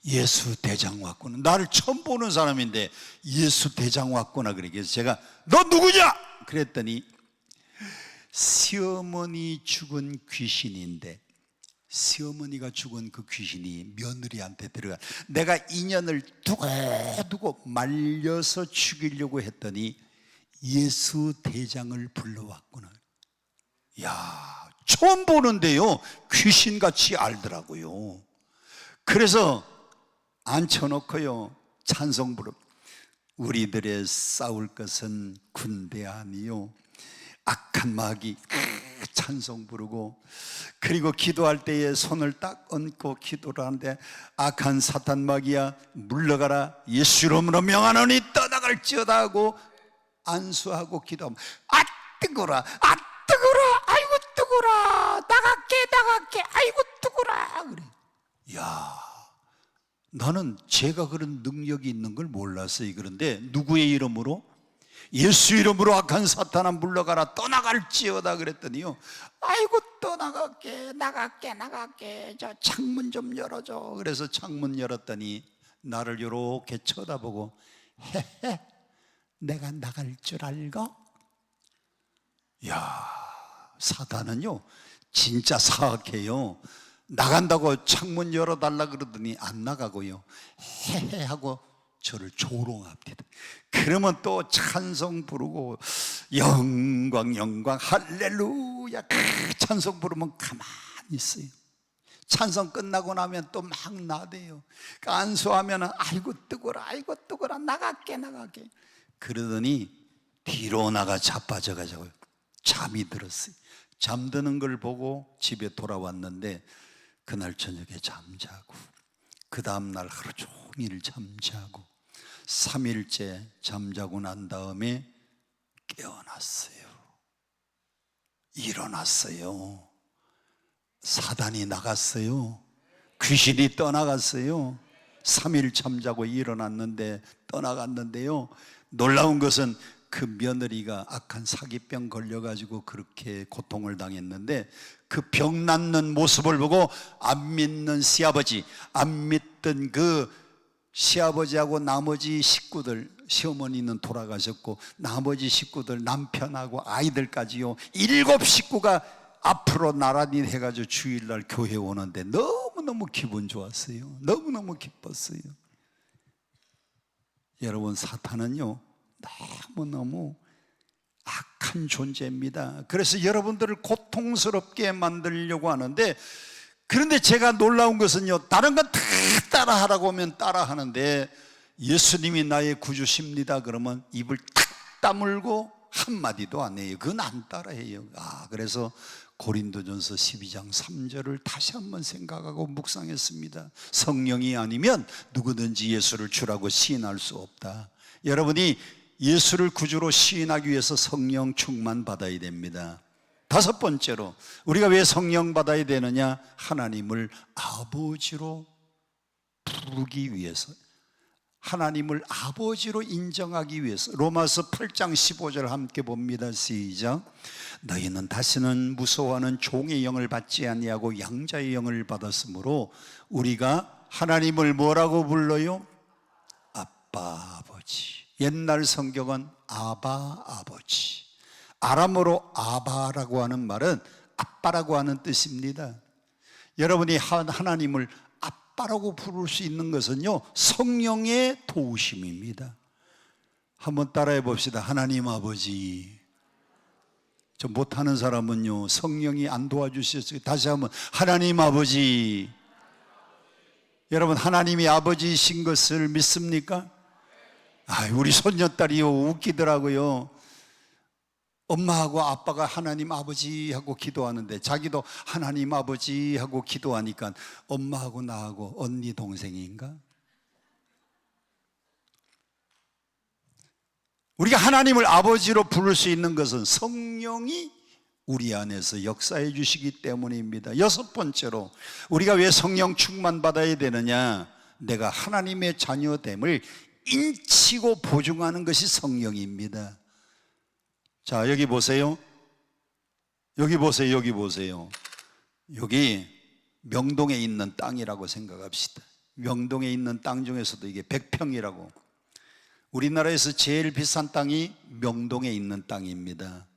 예수 대장 왔구나. 나를 처음 보는 사람인데 예수 대장 왔구나. 그래서 제가 너 누구냐? 그랬더니 시어머니 죽은 귀신인데, 시어머니가 죽은 그 귀신이 며느리한테 들어가, 내가 인연을 두고 말려서 죽이려고 했더니 예수 대장을 불러왔구나. 야, 처음 보는데요 귀신같이 알더라고요. 그래서 앉혀놓고요 찬송 부르. 우리들의 싸울 것은 군대 아니요 악한 마귀 찬송 부르고, 그리고 기도할 때에 손을 딱 얹고 기도를 하는데 악한 사탄 마귀야 물러가라, 예수 이름으로 명하노니 떠나갈지어다 하고 안수하고 기도하면 아 뜨거라, 아 뜨거라, 아이고 뜨거라, 나갈게, 아이고 뜨거라 그래. 야, 나는 제가 그런 능력이 있는 걸 몰랐어요. 그런데 누구의 이름으로? 예수 이름으로 악한 사탄아 물러가라, 떠나갈지어다 그랬더니요, 아이고 떠나갈게, 나갈게, 저 창문 좀 열어줘. 그래서 창문 열었더니 나를 이렇게 쳐다보고 헤헤, 내가 나갈 줄 알고? 야, 사단은요 진짜 사악해요. 나간다고 창문 열어달라 그러더니 안 나가고요, 헤헤 하고 저를 조롱합니다. 그러면 또 찬송 부르고 영광 할렐루야 찬송 부르면 가만히 있어요. 찬송 끝나고 나면 또 막 나대요. 안수하면 아이고 뜨거라, 나갈게. 그러더니 뒤로 나가 자빠져가지고 잠이 들었어요. 잠드는 걸 보고 집에 돌아왔는데 그날 저녁에 잠자고, 그 다음날 하루 종일 잠자고, 3일째 잠자고 난 다음에 깨어났어요. 일어났어요. 사단이 나갔어요. 귀신이 떠나갔어요. 3일 잠자고 일어났는데 떠나갔는데요, 놀라운 것은 그 며느리가 악한 사기병 걸려가지고 그렇게 고통을 당했는데 그 병 낫는 모습을 보고 안 믿는 시아버지, 안 믿던 그 시아버지하고 나머지 식구들, 시어머니는 돌아가셨고 나머지 식구들, 남편하고 아이들까지요 7 식구가 앞으로 나란히 해가지고 주일날 교회 오는데 너무너무 기분 좋았어요. 너무너무 기뻤어요. 여러분, 사탄은요 너무너무 악한 존재입니다. 그래서 여러분들을 고통스럽게 만들려고 하는데, 그런데 제가 놀라운 것은요, 다른 건 다 따라하라고 하면 따라하는데 예수님이 나의 구주십니다 그러면 입을 탁 다물고 한마디도 안 해요. 그건 안 따라해요. 그래서 고린도전서 12장 3절을 다시 한번 생각하고 묵상했습니다. 성령이 아니면 누구든지 예수를 주라고 시인할 수 없다. 여러분이 예수를 구주로 시인하기 위해서 성령 충만 받아야 됩니다. 5번째로 우리가 왜 성령 받아야 되느냐? 하나님을 아버지로 부르기 위해서, 하나님을 아버지로 인정하기 위해서. 로마서 8장 15절 함께 봅니다. 시작. 너희는 다시는 무서워하는 종의 영을 받지 아니하고 양자의 영을 받았으므로 우리가 하나님을 뭐라고 불러요? 아빠 아버지. 옛날 성경은 아바 아버지, 아람어로 아바라고 하는 말은 아빠라고 하는 뜻입니다. 여러분이 하나님을 아빠라고 부를 수 있는 것은요 성령의 도우심입니다. 한번 따라해 봅시다. 하나님 아버지. 저 못하는 사람은요 성령이 안 도와주셨어요. 다시 한번 하나님 아버지. 여러분, 하나님이 아버지이신 것을 믿습니까? 우리 손녀딸이요 웃기더라고요. 엄마하고 아빠가 하나님 아버지 하고 기도하는데 자기도 하나님 아버지 하고 기도하니까 엄마하고 나하고 언니 동생인가? 우리가 하나님을 아버지로 부를 수 있는 것은 성령이 우리 안에서 역사해 주시기 때문입니다. 6번째로 우리가 왜 성령 충만 받아야 되느냐? 내가 하나님의 자녀됨을 인치고 보증하는 것이 성령입니다. 자, 여기 보세요. 여기 보세요. 여기 명동에 있는 땅이라고 생각합시다. 명동에 있는 땅 중에서도 이게 100평이라고. 우리나라에서 제일 비싼 땅이 명동에 있는 땅입니다.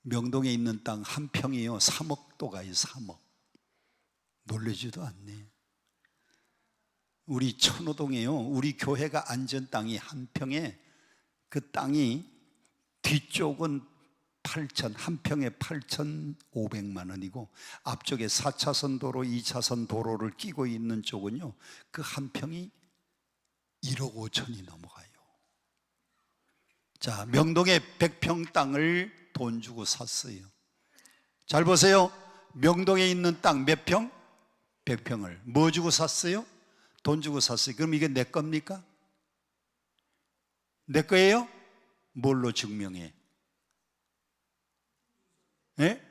명동에 있는 땅 한 평이요 3억도 가요. 3억. 놀라지도 않네. 우리 천호동에요, 우리 교회가 앉은 땅이 한 평에, 그 땅이 뒤쪽은 한 평에 8,500만 원이고 앞쪽에 4차선 도로, 2차선 도로를 끼고 있는 쪽은요 그 한 평이 1억 5천이 넘어가요. 자, 명동에 100평 땅을 돈 주고 샀어요. 잘 보세요. 명동에 있는 땅 몇 평? 100평을 뭐 주고 샀어요? 돈 주고 샀어요. 그럼 이게 내 겁니까? 내 거예요? 뭘로 증명해? 예?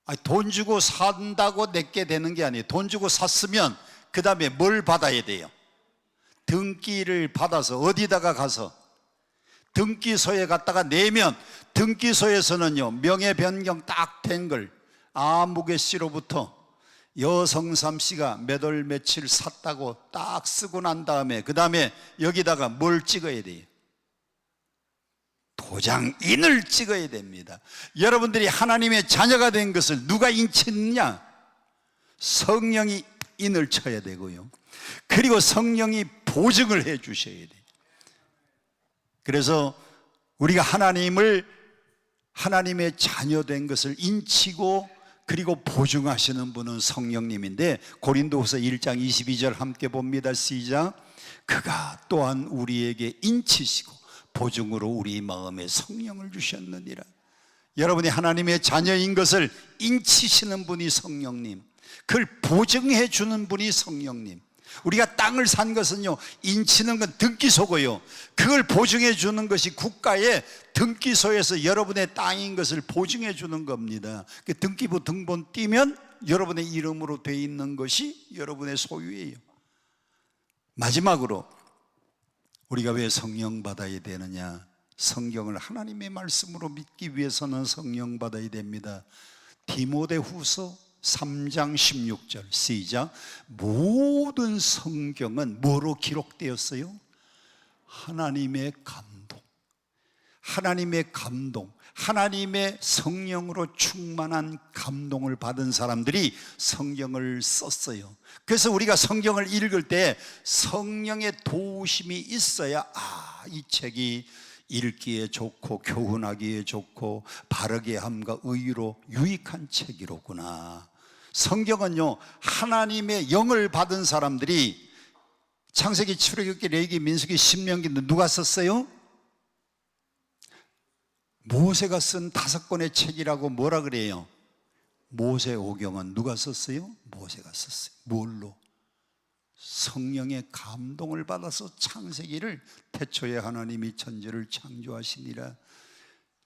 아니, 돈 주고 산다고 내게 되는 게 아니에요. 돈 주고 샀으면 그 다음에 뭘 받아야 돼요? 등기를 받아서 어디다가 가서 등기소에 갔다가 내면 등기소에서는요, 명예 변경 딱 된 걸 아무개 씨로부터 여성삼 씨가 몇 월 며칠 샀다고 딱 쓰고 난 다음에 그 다음에 여기다가 뭘 찍어야 돼요? 도장인을 찍어야 됩니다. 여러분들이 하나님의 자녀가 된 것을 누가 인치느냐? 성령이 인을 쳐야 되고요, 그리고 성령이 보증을 해 주셔야 돼요. 그래서 우리가 하나님의 자녀 된 것을 인치고 그리고 보증하시는 분은 성령님인데, 고린도후서 1장 22절 함께 봅니다. 시작. 그가 또한 우리에게 인치시고 보증으로 우리 마음에 성령을 주셨느니라. 여러분이 하나님의 자녀인 것을 인치시는 분이 성령님, 그걸 보증해 주는 분이 성령님. 우리가 땅을 산 것은요, 인치는 건 등기소고요, 그걸 보증해 주는 것이 국가의 등기소에서 여러분의 땅인 것을 보증해 주는 겁니다. 그 등기부 등본 띄면 여러분의 이름으로 돼 있는 것이 여러분의 소유예요. 마지막으로 우리가 왜 성령 받아야 되느냐? 성경을 하나님의 말씀으로 믿기 위해서는 성령 받아야 됩니다. 디모데후서 3장 16절 시작. 모든 성경은 뭐로 기록되었어요? 하나님의 감동, 하나님의 감동, 하나님의 성령으로 충만한 감동을 받은 사람들이 성경을 썼어요. 그래서 우리가 성경을 읽을 때 성령의 도우심이 있어야 이 책이 읽기에 좋고 교훈하기에 좋고 바르게 함과 의로 유익한 책이로구나. 성경은요, 하나님의 영을 받은 사람들이 창세기, 출애굽기, 레위기, 민수기, 신명기는 누가 썼어요? 모세가 쓴 5권의 책이라고 뭐라 그래요? 모세오경은 누가 썼어요? 모세가 썼어요. 뭘로? 성령의 감동을 받아서 창세기를 태초에 하나님이 천지를 창조하시니라.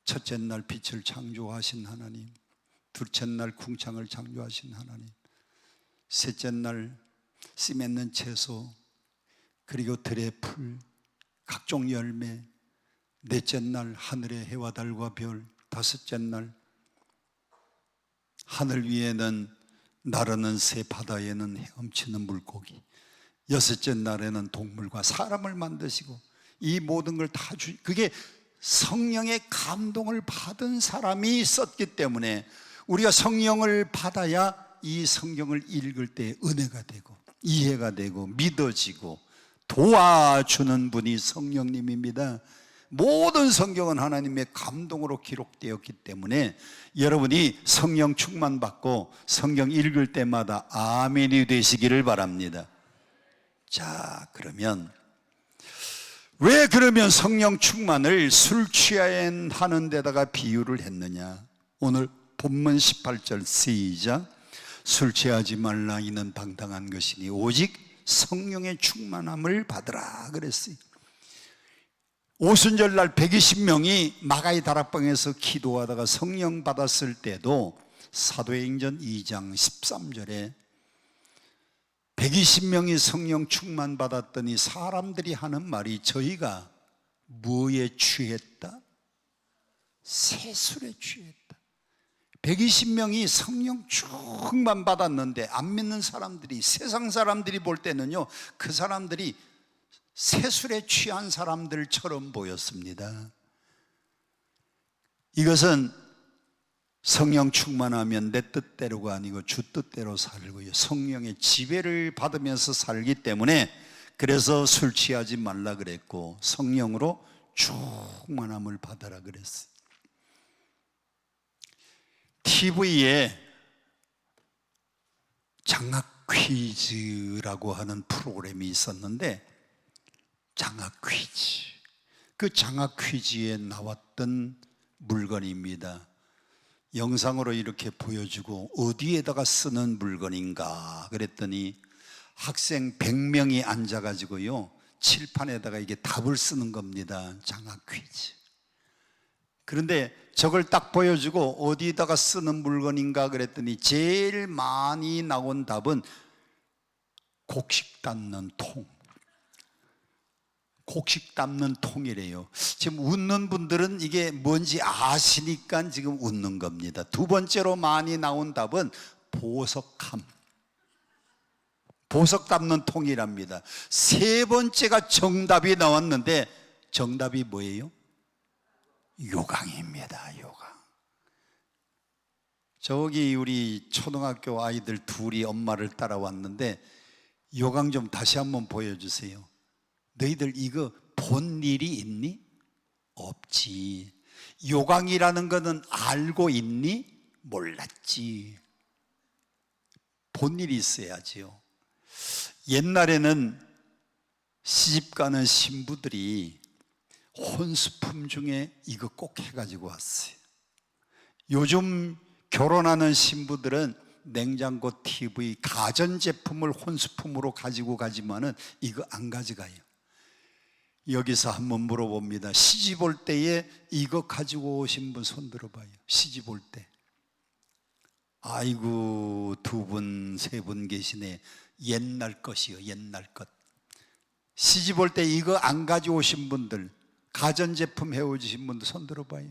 첫째 날 빛을 창조하신 하나님, 둘째 날 궁창을 창조하신 하나님, 셋째 날 씨 맺는 채소, 그리고 들의 풀, 각종 열매, 넷째 날 하늘의 해와 달과 별, 다섯째 날 하늘 위에는 나르는 새, 바다에는 헤엄치는 물고기, 여섯째 날에는 동물과 사람을 만드시고 이 모든 걸 다 그게 성령의 감동을 받은 사람이 썼기 때문에 우리가 성령을 받아야 이 성경을 읽을 때 은혜가 되고 이해가 되고 믿어지고 도와주는 분이 성령님입니다. 모든 성경은 하나님의 감동으로 기록되었기 때문에 여러분이 성령 충만받고 성경 읽을 때마다 아멘이 되시기를 바랍니다. 자, 그러면 왜 그러면 성령 충만을 술 취하는 데다가 비유를 했느냐? 오늘 본문 18절 시작. 술 취하지 말라, 이는 방탕한 것이니 오직 성령의 충만함을 받으라 그랬어요. 오순절날 120명이 마가의 다락방에서 기도하다가 성령 받았을 때도 사도행전 2장 13절에 120명이 성령 충만 받았더니 사람들이 하는 말이 저희가 뭐에 취했다? 새술에 취했다. 120명이 성령 충만 받았는데 안 믿는 사람들이, 세상 사람들이 볼 때는요, 그 사람들이 새술에 취한 사람들처럼 보였습니다. 이것은 성령 충만하면 내 뜻대로가 아니고 주 뜻대로 살고요, 성령의 지배를 받으면서 살기 때문에 그래서 술 취하지 말라 그랬고 성령으로 충만함을 받아라 그랬어요. TV에 장학 퀴즈라고 하는 프로그램이 있었는데, 장학 퀴즈, 그 장학 퀴즈에 나왔던 물건입니다. 영상으로 이렇게 보여주고 어디에다가 쓰는 물건인가 그랬더니 학생 100명이 앉아가지고요 칠판에다가 이게 답을 쓰는 겁니다. 장학 퀴즈. 그런데 저걸 딱 보여주고 어디다가 쓰는 물건인가 그랬더니 제일 많이 나온 답은 곡식 담는 통. 곡식 담는 통이래요. 지금 웃는 분들은 이게 뭔지 아시니까 지금 웃는 겁니다. 두 번째로 많이 나온 답은 보석함. 보석 담는 통이랍니다. 세 번째가 정답이 나왔는데 정답이 뭐예요? 요강입니다. 요강. 저기 우리 초등학교 아이들 둘이 엄마를 따라왔는데 요강 좀 다시 한번 보여주세요. 너희들 이거 본 일이 있니? 없지. 요강이라는 거는 알고 있니? 몰랐지. 본 일이 있어야지요. 옛날에는 시집가는 신부들이 혼수품 중에 이거 꼭 해가지고 왔어요. 요즘 결혼하는 신부들은 냉장고, TV, 가전제품을 혼수품으로 가지고 가지만은 이거 안 가져가요. 여기서 한번 물어봅니다. 시집 올 때에 이거 가지고 오신 분 손 들어봐요. 시집 올 때. 아이고, 두 분, 세 분 계시네. 옛날 것이요, 옛날 것. 시집 올 때 이거 안 가져오신 분들, 가전제품 해오신 분들 손 들어봐요.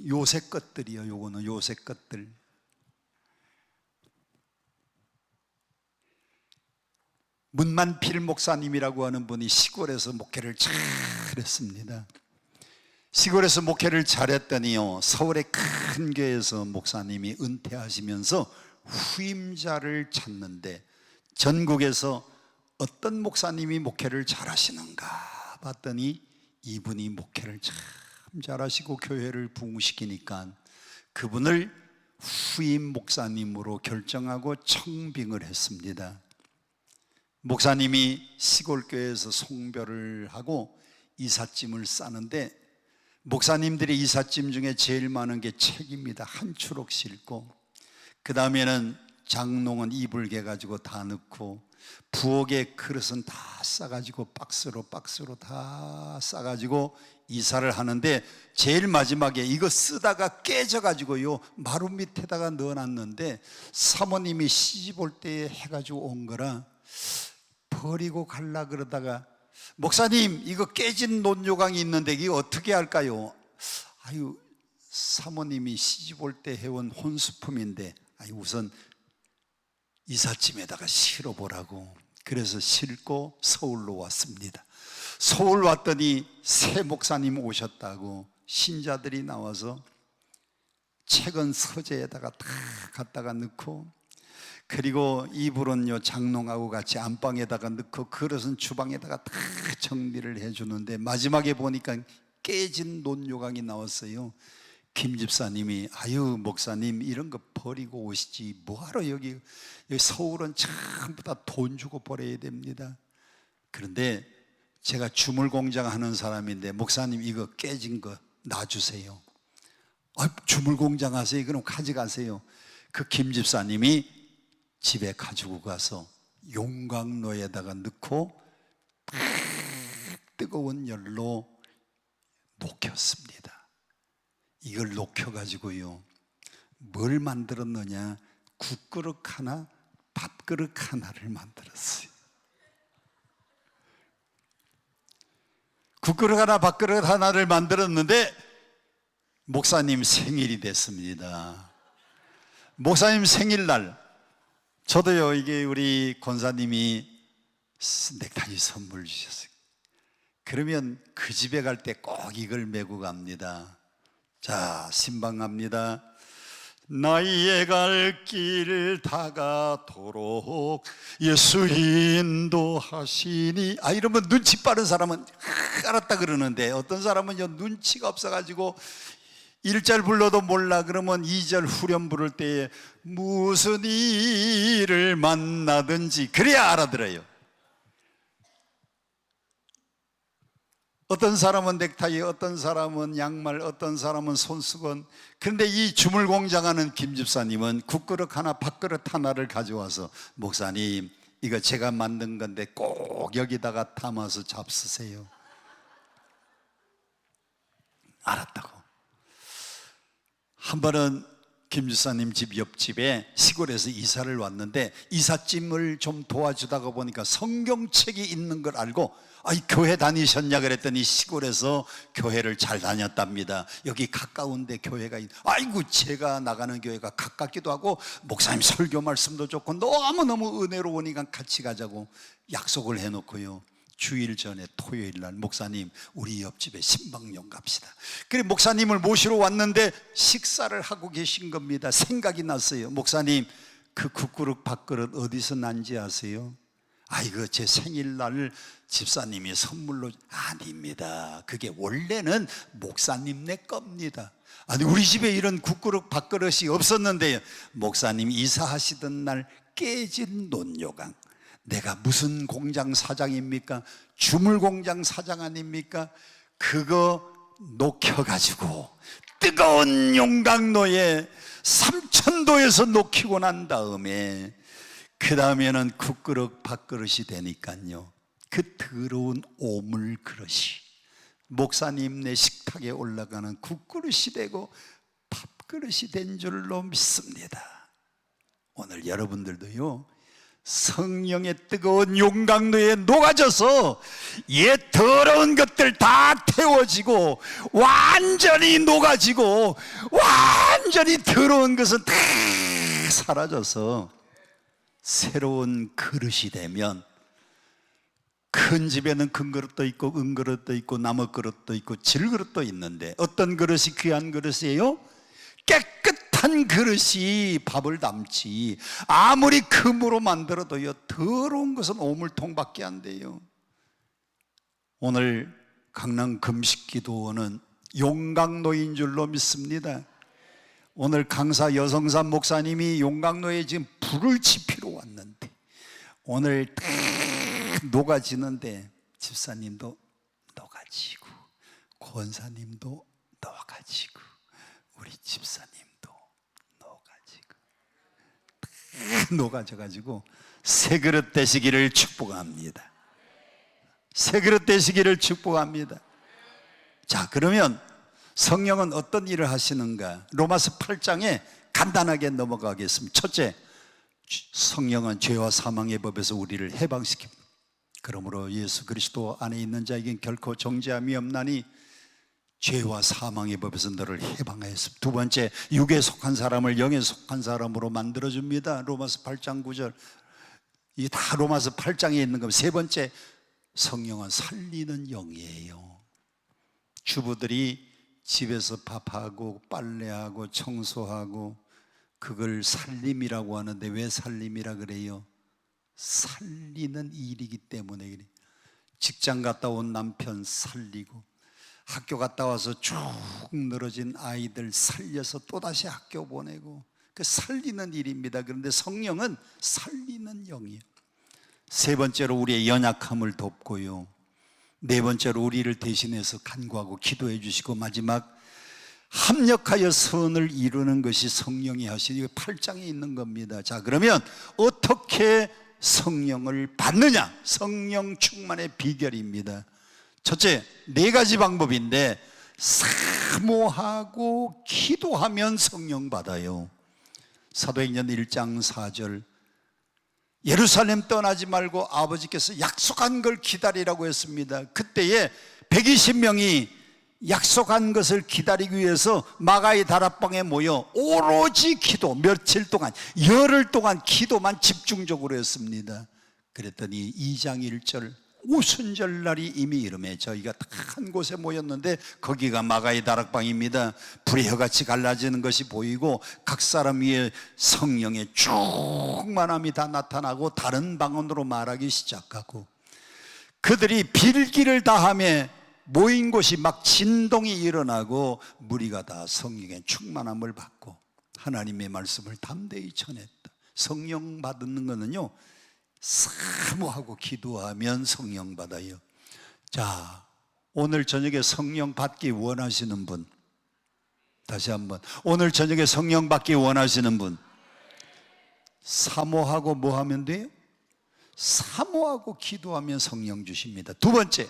요새 것들이요, 요거는 요새 것들. 문만필 목사님이라고 하는 분이 시골에서 목회를 잘했습니다. 시골에서 목회를 잘했더니요, 서울의 큰 교회에서 목사님이 은퇴하시면서 후임자를 찾는데 전국에서 어떤 목사님이 목회를 잘하시는가 봤더니 이분이 목회를 참 잘하시고 교회를 부흥시키니까 그분을 후임 목사님으로 결정하고 청빙을 했습니다. 목사님이 시골교회에서 송별을 하고 이삿짐을 싸는데 목사님들이 이삿짐 중에 제일 많은 게 책입니다. 한 추록 싣고, 그 다음에는 장롱은 이불개 가지고 다 넣고, 부엌에 그릇은 다 싸가지고 박스로 다 싸가지고 이사를 하는데 제일 마지막에 이거 쓰다가 깨져가지고요 마루 밑에다가 넣어놨는데 사모님이 시집 올 때 해가지고 온 거라 버리고 갈라 그러다가 목사님 이거 깨진 논요강이 있는데 이거 어떻게 할까요? 아유, 사모님이 시집 올 때 해온 혼수품인데 우선 이삿짐에다가 실어보라고. 그래서 싣고 서울로 왔습니다. 서울 왔더니 새 목사님 오셨다고 신자들이 나와서 책은 서재에다가 다 갖다가 넣고, 그리고 이불은요 장롱하고 같이 안방에다가 넣고 그릇은 주방에다가 다 정리를 해주는데 마지막에 보니까 깨진 논요강이 나왔어요. 김 집사님이 아유 목사님 이런 거 버리고 오시지 뭐하러 여기 서울은 전부 다 돈 주고 버려야 됩니다. 그런데 제가 주물공장 하는 사람인데 목사님 이거 깨진 거 놔주세요. 주물공장 하세요? 그럼 가져가세요. 그 김 집사님이 집에 가지고 가서 용광로에다가 넣고 뜨거운 열로 녹였습니다. 이걸 녹여가지고요 뭘 만들었느냐, 국그릇 하나 밥그릇 하나를 만들었어요. 국그릇 하나 밥그릇 하나를 만들었는데 목사님 생일이 됐습니다. 목사님 생일날 저도요 이게 우리 권사님이 넥타이 선물 주셨어요. 그러면 그 집에 갈 때 꼭 이걸 메고 갑니다. 자, 신방합니다. 나의 갈 길 다가도록 예수 인도하시니. 이러면 눈치 빠른 사람은 알았다 그러는데 어떤 사람은요 눈치가 없어가지고 1절 불러도 몰라 그러면 2절 후렴 부를 때에 무슨 일을 만나든지 그래야 알아들어요. 어떤 사람은 넥타이, 어떤 사람은 양말, 어떤 사람은 손수건. 그런데 이 주물 공장하는 김 집사님은 국그릇 하나, 밥그릇 하나를 가져와서 목사님, 이거 제가 만든 건데 꼭 여기다가 담아서 잡수세요. 알았다고. 한 번은 김 집사님 집 옆집에 시골에서 이사를 왔는데 이삿짐을 좀 도와주다가 보니까 성경책이 있는 걸 알고 교회 다니셨냐 그랬더니 시골에서 교회를 잘 다녔답니다. 여기 가까운데 교회가 아이고 제가 나가는 교회가 가깝기도 하고 목사님 설교 말씀도 좋고 너무너무 은혜로우니까 같이 가자고 약속을 해놓고요, 주일 전에 토요일 날 목사님 우리 옆집에 신방용 갑시다. 그래 목사님을 모시러 왔는데 식사를 하고 계신 겁니다. 생각이 났어요. 목사님, 그 국그릇 밥그릇 어디서 난지 아세요? 이거 제 생일날 집사님이 선물로. 아닙니다. 그게 원래는 목사님 내 겁니다. 아니 우리 집에 이런 국그릇 밥그릇이 없었는데요, 목사님 이사하시던 날 깨진 논요강. 내가 무슨 공장 사장입니까? 주물 공장 사장 아닙니까? 그거 녹여가지고 뜨거운 용광로에 3000도에서 녹이고 난 다음에 그 다음에는 국그릇 밥그릇이 되니까요, 그 더러운 오물 그릇이 목사님 내 식탁에 올라가는 국그릇이 되고 밥그릇이 된 줄로 믿습니다. 오늘 여러분들도요, 성령의 뜨거운 용광로에 녹아져서 옛 더러운 것들 다 태워지고 완전히 녹아지고 완전히 더러운 것은 다 사라져서 새로운 그릇이 되면, 큰 집에는 큰 그릇도 있고 은 그릇도 있고 나무 그릇도 있고 질 그릇도 있는데 어떤 그릇이 귀한 그릇이에요? 깨끗한 그릇이 밥을 담지. 아무리 금으로 만들어도요, 더러운 것은 오물통밖에 안 돼요. 오늘 강남 금식기도원은 용광로인 줄로 믿습니다. 오늘 강사 여성산 목사님이 용광로에 지금 불을 지피러 왔는데 오늘 딱 녹아지는데 집사님도 녹아지고 권사님도 녹아지고 우리 집사님도 녹아지고 녹아져가지고 새 그릇 되시기를 축복합니다. 새 그릇 되시기를 축복합니다. 자, 그러면 성령은 어떤 일을 하시는가? 로마서 8장에 간단하게 넘어가겠습니다. 첫째, 성령은 죄와 사망의 법에서 우리를 해방시킵니다. 그러므로 예수 그리스도 안에 있는 자에겐 결코 정죄함이 없나니 죄와 사망의 법에서 너를 해방하였습니다. 두 번째, 육에 속한 사람을 영에 속한 사람으로 만들어줍니다. 로마서 8장 9절. 이게 다 로마서 8장에 있는 겁니다. 세 번째, 성령은 살리는 영이에요. 주부들이 집에서 밥하고 빨래하고 청소하고 그걸 살림이라고 하는데 왜 살림이라 그래요? 살리는 일이기 때문에 그래요. 직장 갔다 온 남편 살리고, 학교 갔다 와서 쭉 늘어진 아이들 살려서 또다시 학교 보내고, 그 살리는 일입니다. 그런데 성령은 살리는 영이에요. 세 번째로 우리의 연약함을 돕고요, 네 번째로 우리를 대신해서 간구하고 기도해 주시고, 마지막 합력하여 선을 이루는 것이 성령이 하시는 8장에 있는 겁니다. 자, 그러면 어떻게 성령을 받느냐? 성령 충만의 비결입니다. 첫째, 네 가지 방법인데 사모하고 기도하면 성령 받아요. 사도행전 1장 4절, 예루살렘 떠나지 말고 아버지께서 약속한 걸 기다리라고 했습니다. 그때에 120명이 약속한 것을 기다리기 위해서 마가의 다락방에 모여 오로지 기도, 며칠 동안 열흘 동안 기도만 집중적으로 했습니다. 그랬더니 2장 1절, 오순절날이 이미 이름에 저희가 다 한 곳에 모였는데 거기가 마가의 다락방입니다. 불의 혀같이 갈라지는 것이 보이고 각 사람 위에 성령의 충만함이 다 나타나고 다른 방언으로 말하기 시작하고, 그들이 빌기를 다하며 모인 곳이 막 진동이 일어나고 무리가 다 성령의 충만함을 받고 하나님의 말씀을 담대히 전했다. 성령 받는 거는요, 사모하고 기도하면 성령 받아요. 자, 오늘 저녁에 성령 받기 원하시는 분, 다시 한번, 오늘 저녁에 성령 받기 원하시는 분, 사모하고 뭐 하면 돼요? 사모하고 기도하면 성령 주십니다. 두 번째,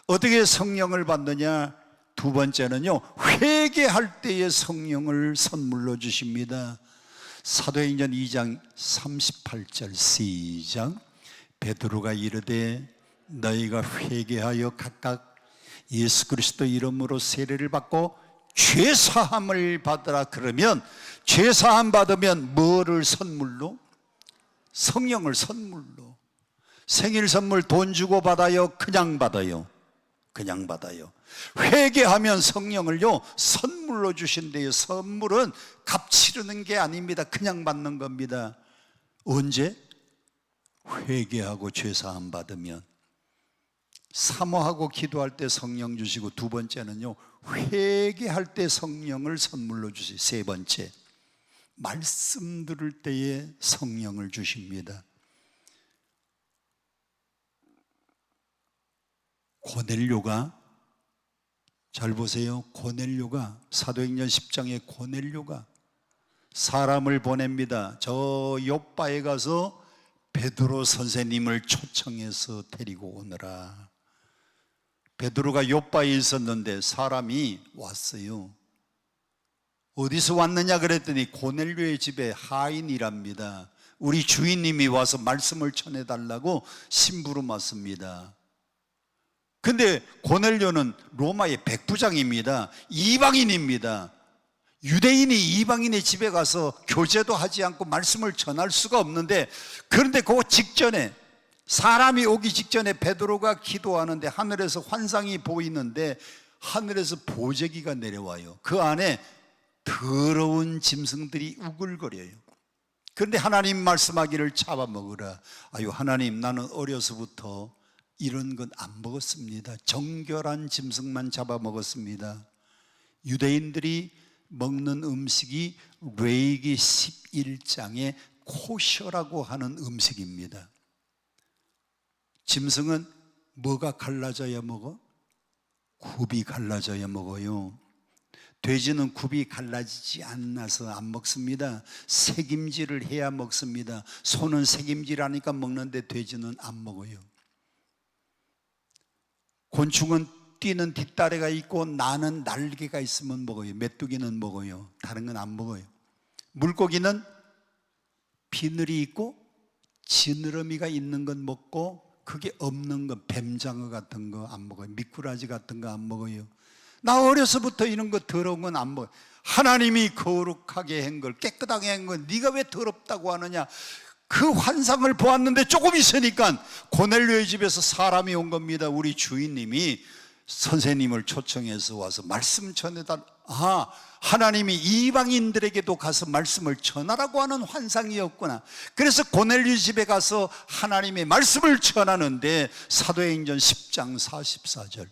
어떻게 성령을 받느냐? 두 번째는요, 회개할 때에 성령을 선물로 주십니다. 사도행전 2장 38절 시작. 베드로가 이르되 너희가 회개하여 각각 예수 그리스도 이름으로 세례를 받고 죄사함을 받으라. 그러면 죄사함 받으면 뭐를 선물로? 성령을 선물로. 생일 선물 돈 주고 받아요? 그냥 받아요? 그냥 받아요. 회개하면 성령을요 선물로 주신대요. 선물은 값 치르는 게 아닙니다. 그냥 받는 겁니다. 언제? 회개하고 죄사함 받으면. 사모하고 기도할 때 성령 주시고, 두 번째는요 회개할 때 성령을 선물로 주시고, 세 번째 말씀 들을 때에 성령을 주십니다. 고넬료가, 잘 보세요, 고넬료가, 사도행전 10장에 고넬료가 사람을 보냅니다. 저 요빠에 가서 베드로 선생님을 초청해서 데리고 오너라. 베드로가 요빠에 있었는데 사람이 왔어요. 어디서 왔느냐 그랬더니 고넬료의 집에 하인이랍니다. 우리 주인님이 와서 말씀을 전해달라고 심부름 왔습니다. 근데 고넬료는 로마의 백부장입니다. 이방인입니다. 유대인이 이방인의 집에 가서 교제도 하지 않고 말씀을 전할 수가 없는데, 그런데 그 직전에, 사람이 오기 직전에 베드로가 기도하는데 하늘에서 환상이 보이는데 하늘에서 보재기가 내려와요. 그 안에 더러운 짐승들이 우글거려요. 그런데 하나님 말씀하기를 잡아먹으라. 아유, 하나님, 나는 어려서부터 이런 건 안 먹었습니다. 정결한 짐승만 잡아먹었습니다. 유대인들이 먹는 음식이 레위기 11장의 코셔라고 하는 음식입니다. 짐승은 뭐가 갈라져야 먹어? 굽이 갈라져야 먹어요. 돼지는 굽이 갈라지지 않아서 안 먹습니다. 새김질을 해야 먹습니다. 소는 새김질하니까 먹는데 돼지는 안 먹어요. 곤충은 뛰는 뒷다리가 있고 나는 날개가 있으면 먹어요. 메뚜기는 먹어요. 다른 건 안 먹어요. 물고기는 비늘이 있고 지느러미가 있는 건 먹고, 그게 없는 건, 뱀장어 같은 거 안 먹어요. 미꾸라지 같은 거 안 먹어요. 나 어려서부터 이런 거 더러운 건 안 먹어요. 하나님이 거룩하게 한 걸, 깨끗하게 한 걸 네가 왜 더럽다고 하느냐. 그 환상을 보았는데 조금 있으니까 고넬료의 집에서 사람이 온 겁니다. 우리 주인님이 선생님을 초청해서 와서 말씀 전해달. 하나님이 이방인들에게도 가서 말씀을 전하라고 하는 환상이었구나. 그래서 고넬료 집에 가서 하나님의 말씀을 전하는데, 사도행전 10장 44절,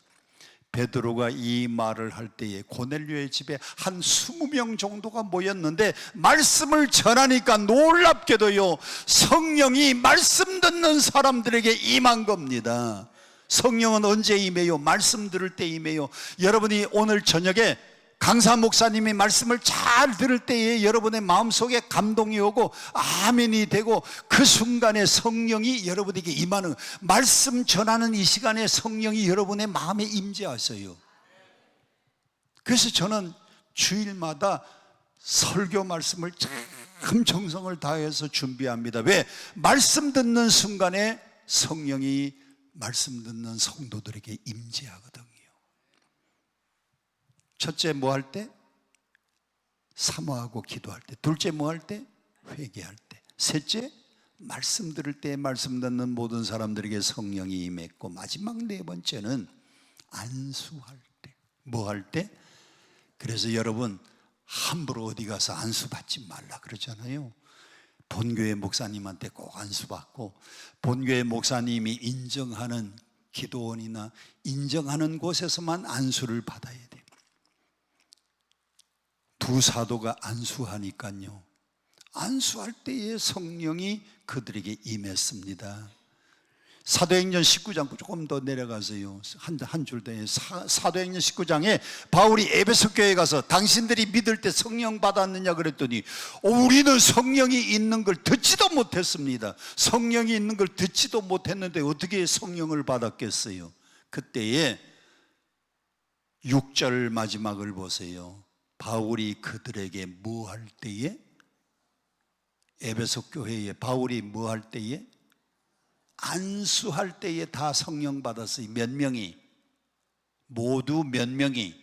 베드로가 이 말을 할 때에 고넬료의 집에 한 20명 정도가 모였는데 말씀을 전하니까 놀랍게도요 성령이 말씀 듣는 사람들에게 임한 겁니다. 성령은 언제 임해요? 말씀 들을 때 임해요. 여러분이 오늘 저녁에 강사 목사님이 말씀을 잘 들을 때에 여러분의 마음속에 감동이 오고 아멘이 되고, 그 순간에 성령이 여러분에게 임하는, 말씀 전하는 이 시간에 성령이 여러분의 마음에 임재하세요. 그래서 저는 주일마다 설교 말씀을 참 정성을 다해서 준비합니다. 왜? 말씀 듣는 순간에 성령이 말씀 듣는 성도들에게 임재하거든요. 첫째 뭐 할 때? 사모하고 기도할 때. 둘째 뭐 할 때? 회개할 때. 셋째 말씀 들을 때 말씀 듣는 모든 사람들에게 성령이 임했고, 마지막 네 번째는 안수할 때. 뭐 할 때? 그래서 여러분 함부로 어디 가서 안수 받지 말라 그러잖아요. 본교회 목사님한테 꼭 안수 받고, 본교회 목사님이 인정하는 기도원이나 인정하는 곳에서만 안수를 받아야 돼요. 두 사도가 안수하니까요, 안수할 때에 성령이 그들에게 임했습니다. 사도행전 19장 조금 더 내려가세요. 한 줄 더. 사도행전 19장에 바울이 에베소 교회에 가서 당신들이 믿을 때 성령 받았느냐 그랬더니 우리는 성령이 있는 걸 듣지도 못했습니다. 성령이 있는 걸 듣지도 못했는데 어떻게 성령을 받았겠어요? 그때에 6절 마지막을 보세요. 바울이 그들에게 뭐 할 때에? 에베소 교회에 바울이 뭐 할 때에? 안수할 때에 다 성령 받았어요. 몇 명이? 모두 몇 명이?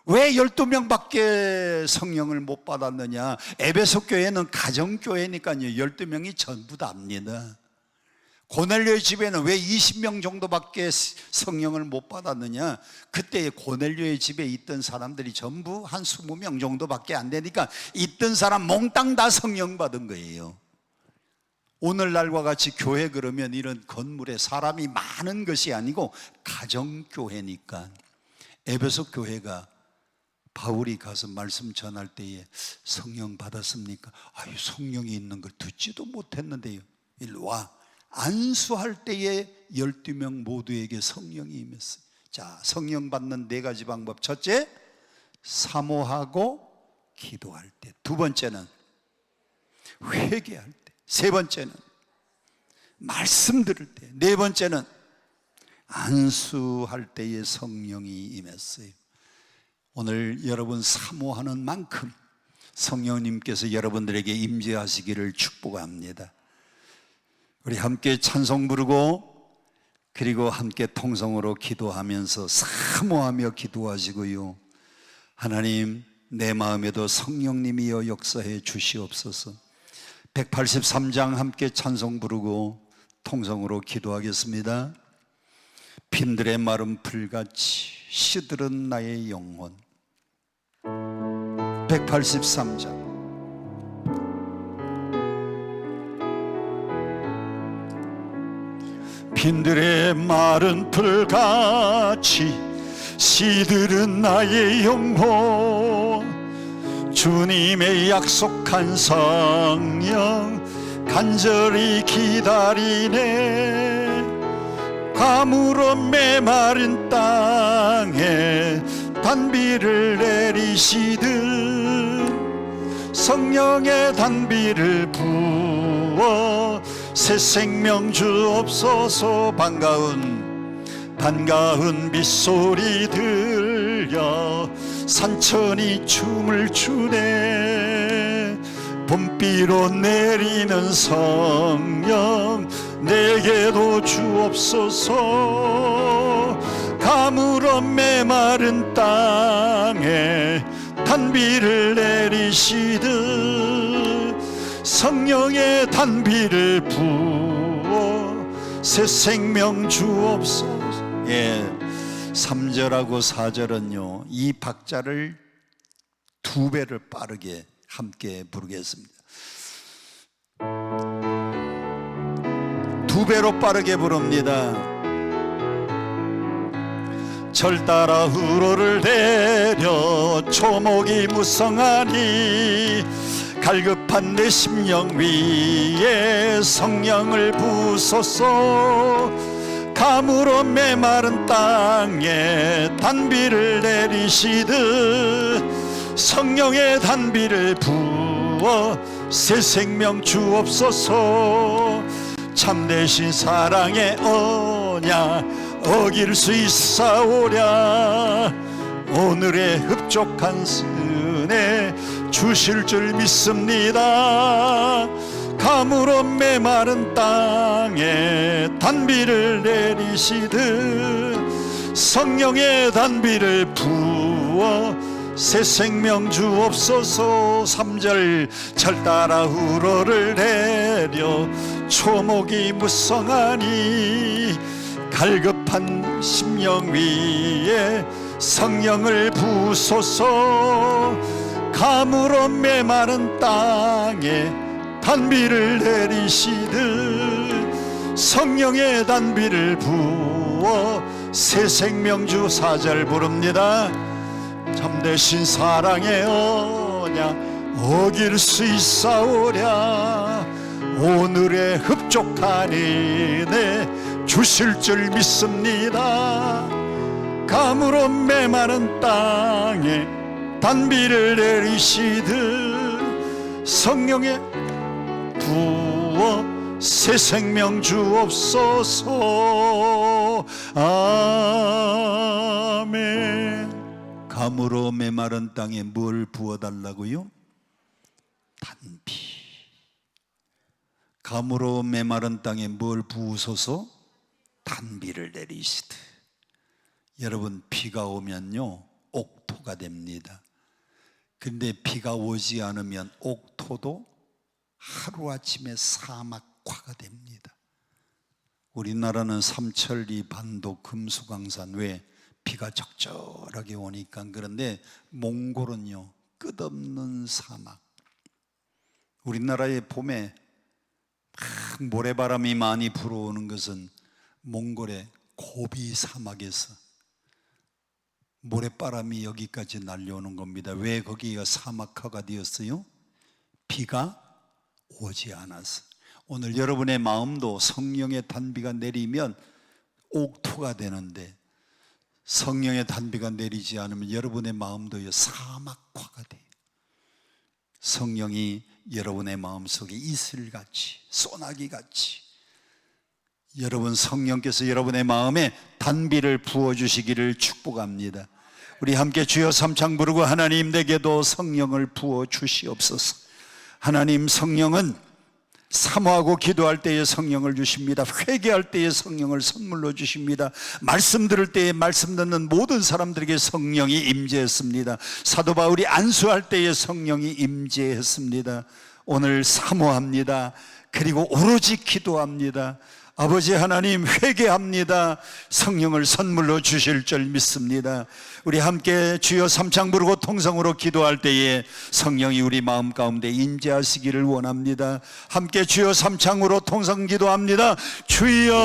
왜 12명밖에 성령을 못 받았느냐? 에베소 교회는 가정교회니까요 12명이 전부 다입니다. 고넬료의 집에는 왜 20명 정도밖에 성령을 못 받았느냐? 그때 고넬료의 집에 있던 사람들이 전부 한 20명 정도밖에 안 되니까 있던 사람 몽땅 다 성령 받은 거예요. 오늘날과 같이 교회 그러면 이런 건물에 사람이 많은 것이 아니고 가정교회니까 에베소 교회가 바울이 가서 말씀 전할 때에 성령 받았습니까? 아유, 성령이 있는 걸 듣지도 못했는데요. 일로 와. 안수할 때에 12명 모두에게 성령이 임했어요. 자, 성령 받는 4가지 방법. 첫째, 사모하고 기도할 때. 두 번째는 회개할 때. 세 번째는 말씀 들을 때. 네 번째는 안수할 때에 성령이 임했어요. 오늘 여러분 사모하는 만큼 성령님께서 여러분들에게 임재하시기를 축복합니다. 우리 함께 찬송 부르고 그리고 함께 통성으로 기도하면서 사모하며 기도하시고요. 하나님, 내 마음에도 성령님이여 역사해 주시옵소서. 183장 함께 찬송 부르고 통성으로 기도하겠습니다. 빈들의 마른 풀같이 시들은 나의 영혼. 183장. 빈들의 마른 풀같이 시들은 나의 영혼. 주님의 약속한 성령 간절히 기다리네. 가물어 메마른 땅에 단비를 내리시듯 성령의 단비를 부어 새 생명 주옵소서. 반가운 빗소리 들려 산천이 춤을 추네. 봄비로 내리는 성령 내게도 주옵소서. 가물어 메마른 땅에 단비를 내리시듯 성령의 단비를 부어 새 생명 주옵소서. 3절하고 4절은요 이 박자를 2배를 빠르게 함께 부르겠습니다. 2배로 빠르게 부릅니다. 절 따라 우로를 내려 초목이 무성하니 갈급한 내 심령 위에 성령을 부소서. 가물어 메마른 땅에 단비를 내리시듯 성령의 단비를 부어 새 생명 주옵소서. 참되신 사랑의 언약 어길 수 있사오랴. 오늘의 흡족한 은혜 주실 줄 믿습니다. 가물어 메마른 땅에 단비를 내리시듯 성령의 단비를 부어 새 생명 주옵소서. 3절 절 따라 우러를 내려 초목이 무성하니 갈급한 심령 위에 성령을 부소서. 가물어 메마른 땅에 단비를 내리시듯 성령의 단비를 부어 새 생명 주. 4절 부릅니다. 참되신 사랑의 언약 어길 수 있사오랴. 오늘의 흡족한 은혜 주실 줄 믿습니다. 감으로 메마른 땅에 단비를 내리시듯 성령의 부어 새 생명 주옵소서. 아멘. 감으로 메마른 땅에 뭘 부어달라고요? 단비. 감으로 메마른 땅에 뭘 부으소서? 단비를 내리시듯. 여러분, 비가 오면요 옥토가 됩니다. 근데 비가 오지 않으면 옥토도 하루아침에 사막화가 됩니다. 우리나라는 삼천리, 반도, 금수강산 왜 비가 적절하게 오니까. 그런데 몽골은요 끝없는 사막. 우리나라의 봄에 모래바람이 많이 불어오는 것은 몽골의 고비 사막에서 모래바람이 여기까지 날려오는 겁니다. 왜 거기가 사막화가 되었어요? 비가 오지 않아서. 오늘 여러분의 마음도 성령의 단비가 내리면 옥토가 되는데, 성령의 단비가 내리지 않으면 여러분의 마음도 사막화가 돼요. 성령이 여러분의 마음속에 이슬같이, 소나기같이, 여러분 성령께서 여러분의 마음에 단비를 부어주시기를 축복합니다. 우리 함께 주여 삼창 부르고, 하나님 내게도 성령을 부어주시옵소서. 하나님, 성령은 사모하고 기도할 때에 성령을 주십니다. 회개할 때에 성령을 선물로 주십니다. 말씀 들을 때에 말씀 듣는 모든 사람들에게 성령이 임재했습니다. 사도 바울이 안수할 때에 성령이 임재했습니다. 오늘 사모합니다. 그리고 오로지 기도합니다. 아버지 하나님, 회개합니다. 성령을 선물로 주실 줄 믿습니다. 우리 함께 주여 삼창 부르고 통성으로 기도할 때에 성령이 우리 마음 가운데 임재하시기를 원합니다. 함께 주여 삼창으로 통성 기도합니다. 주여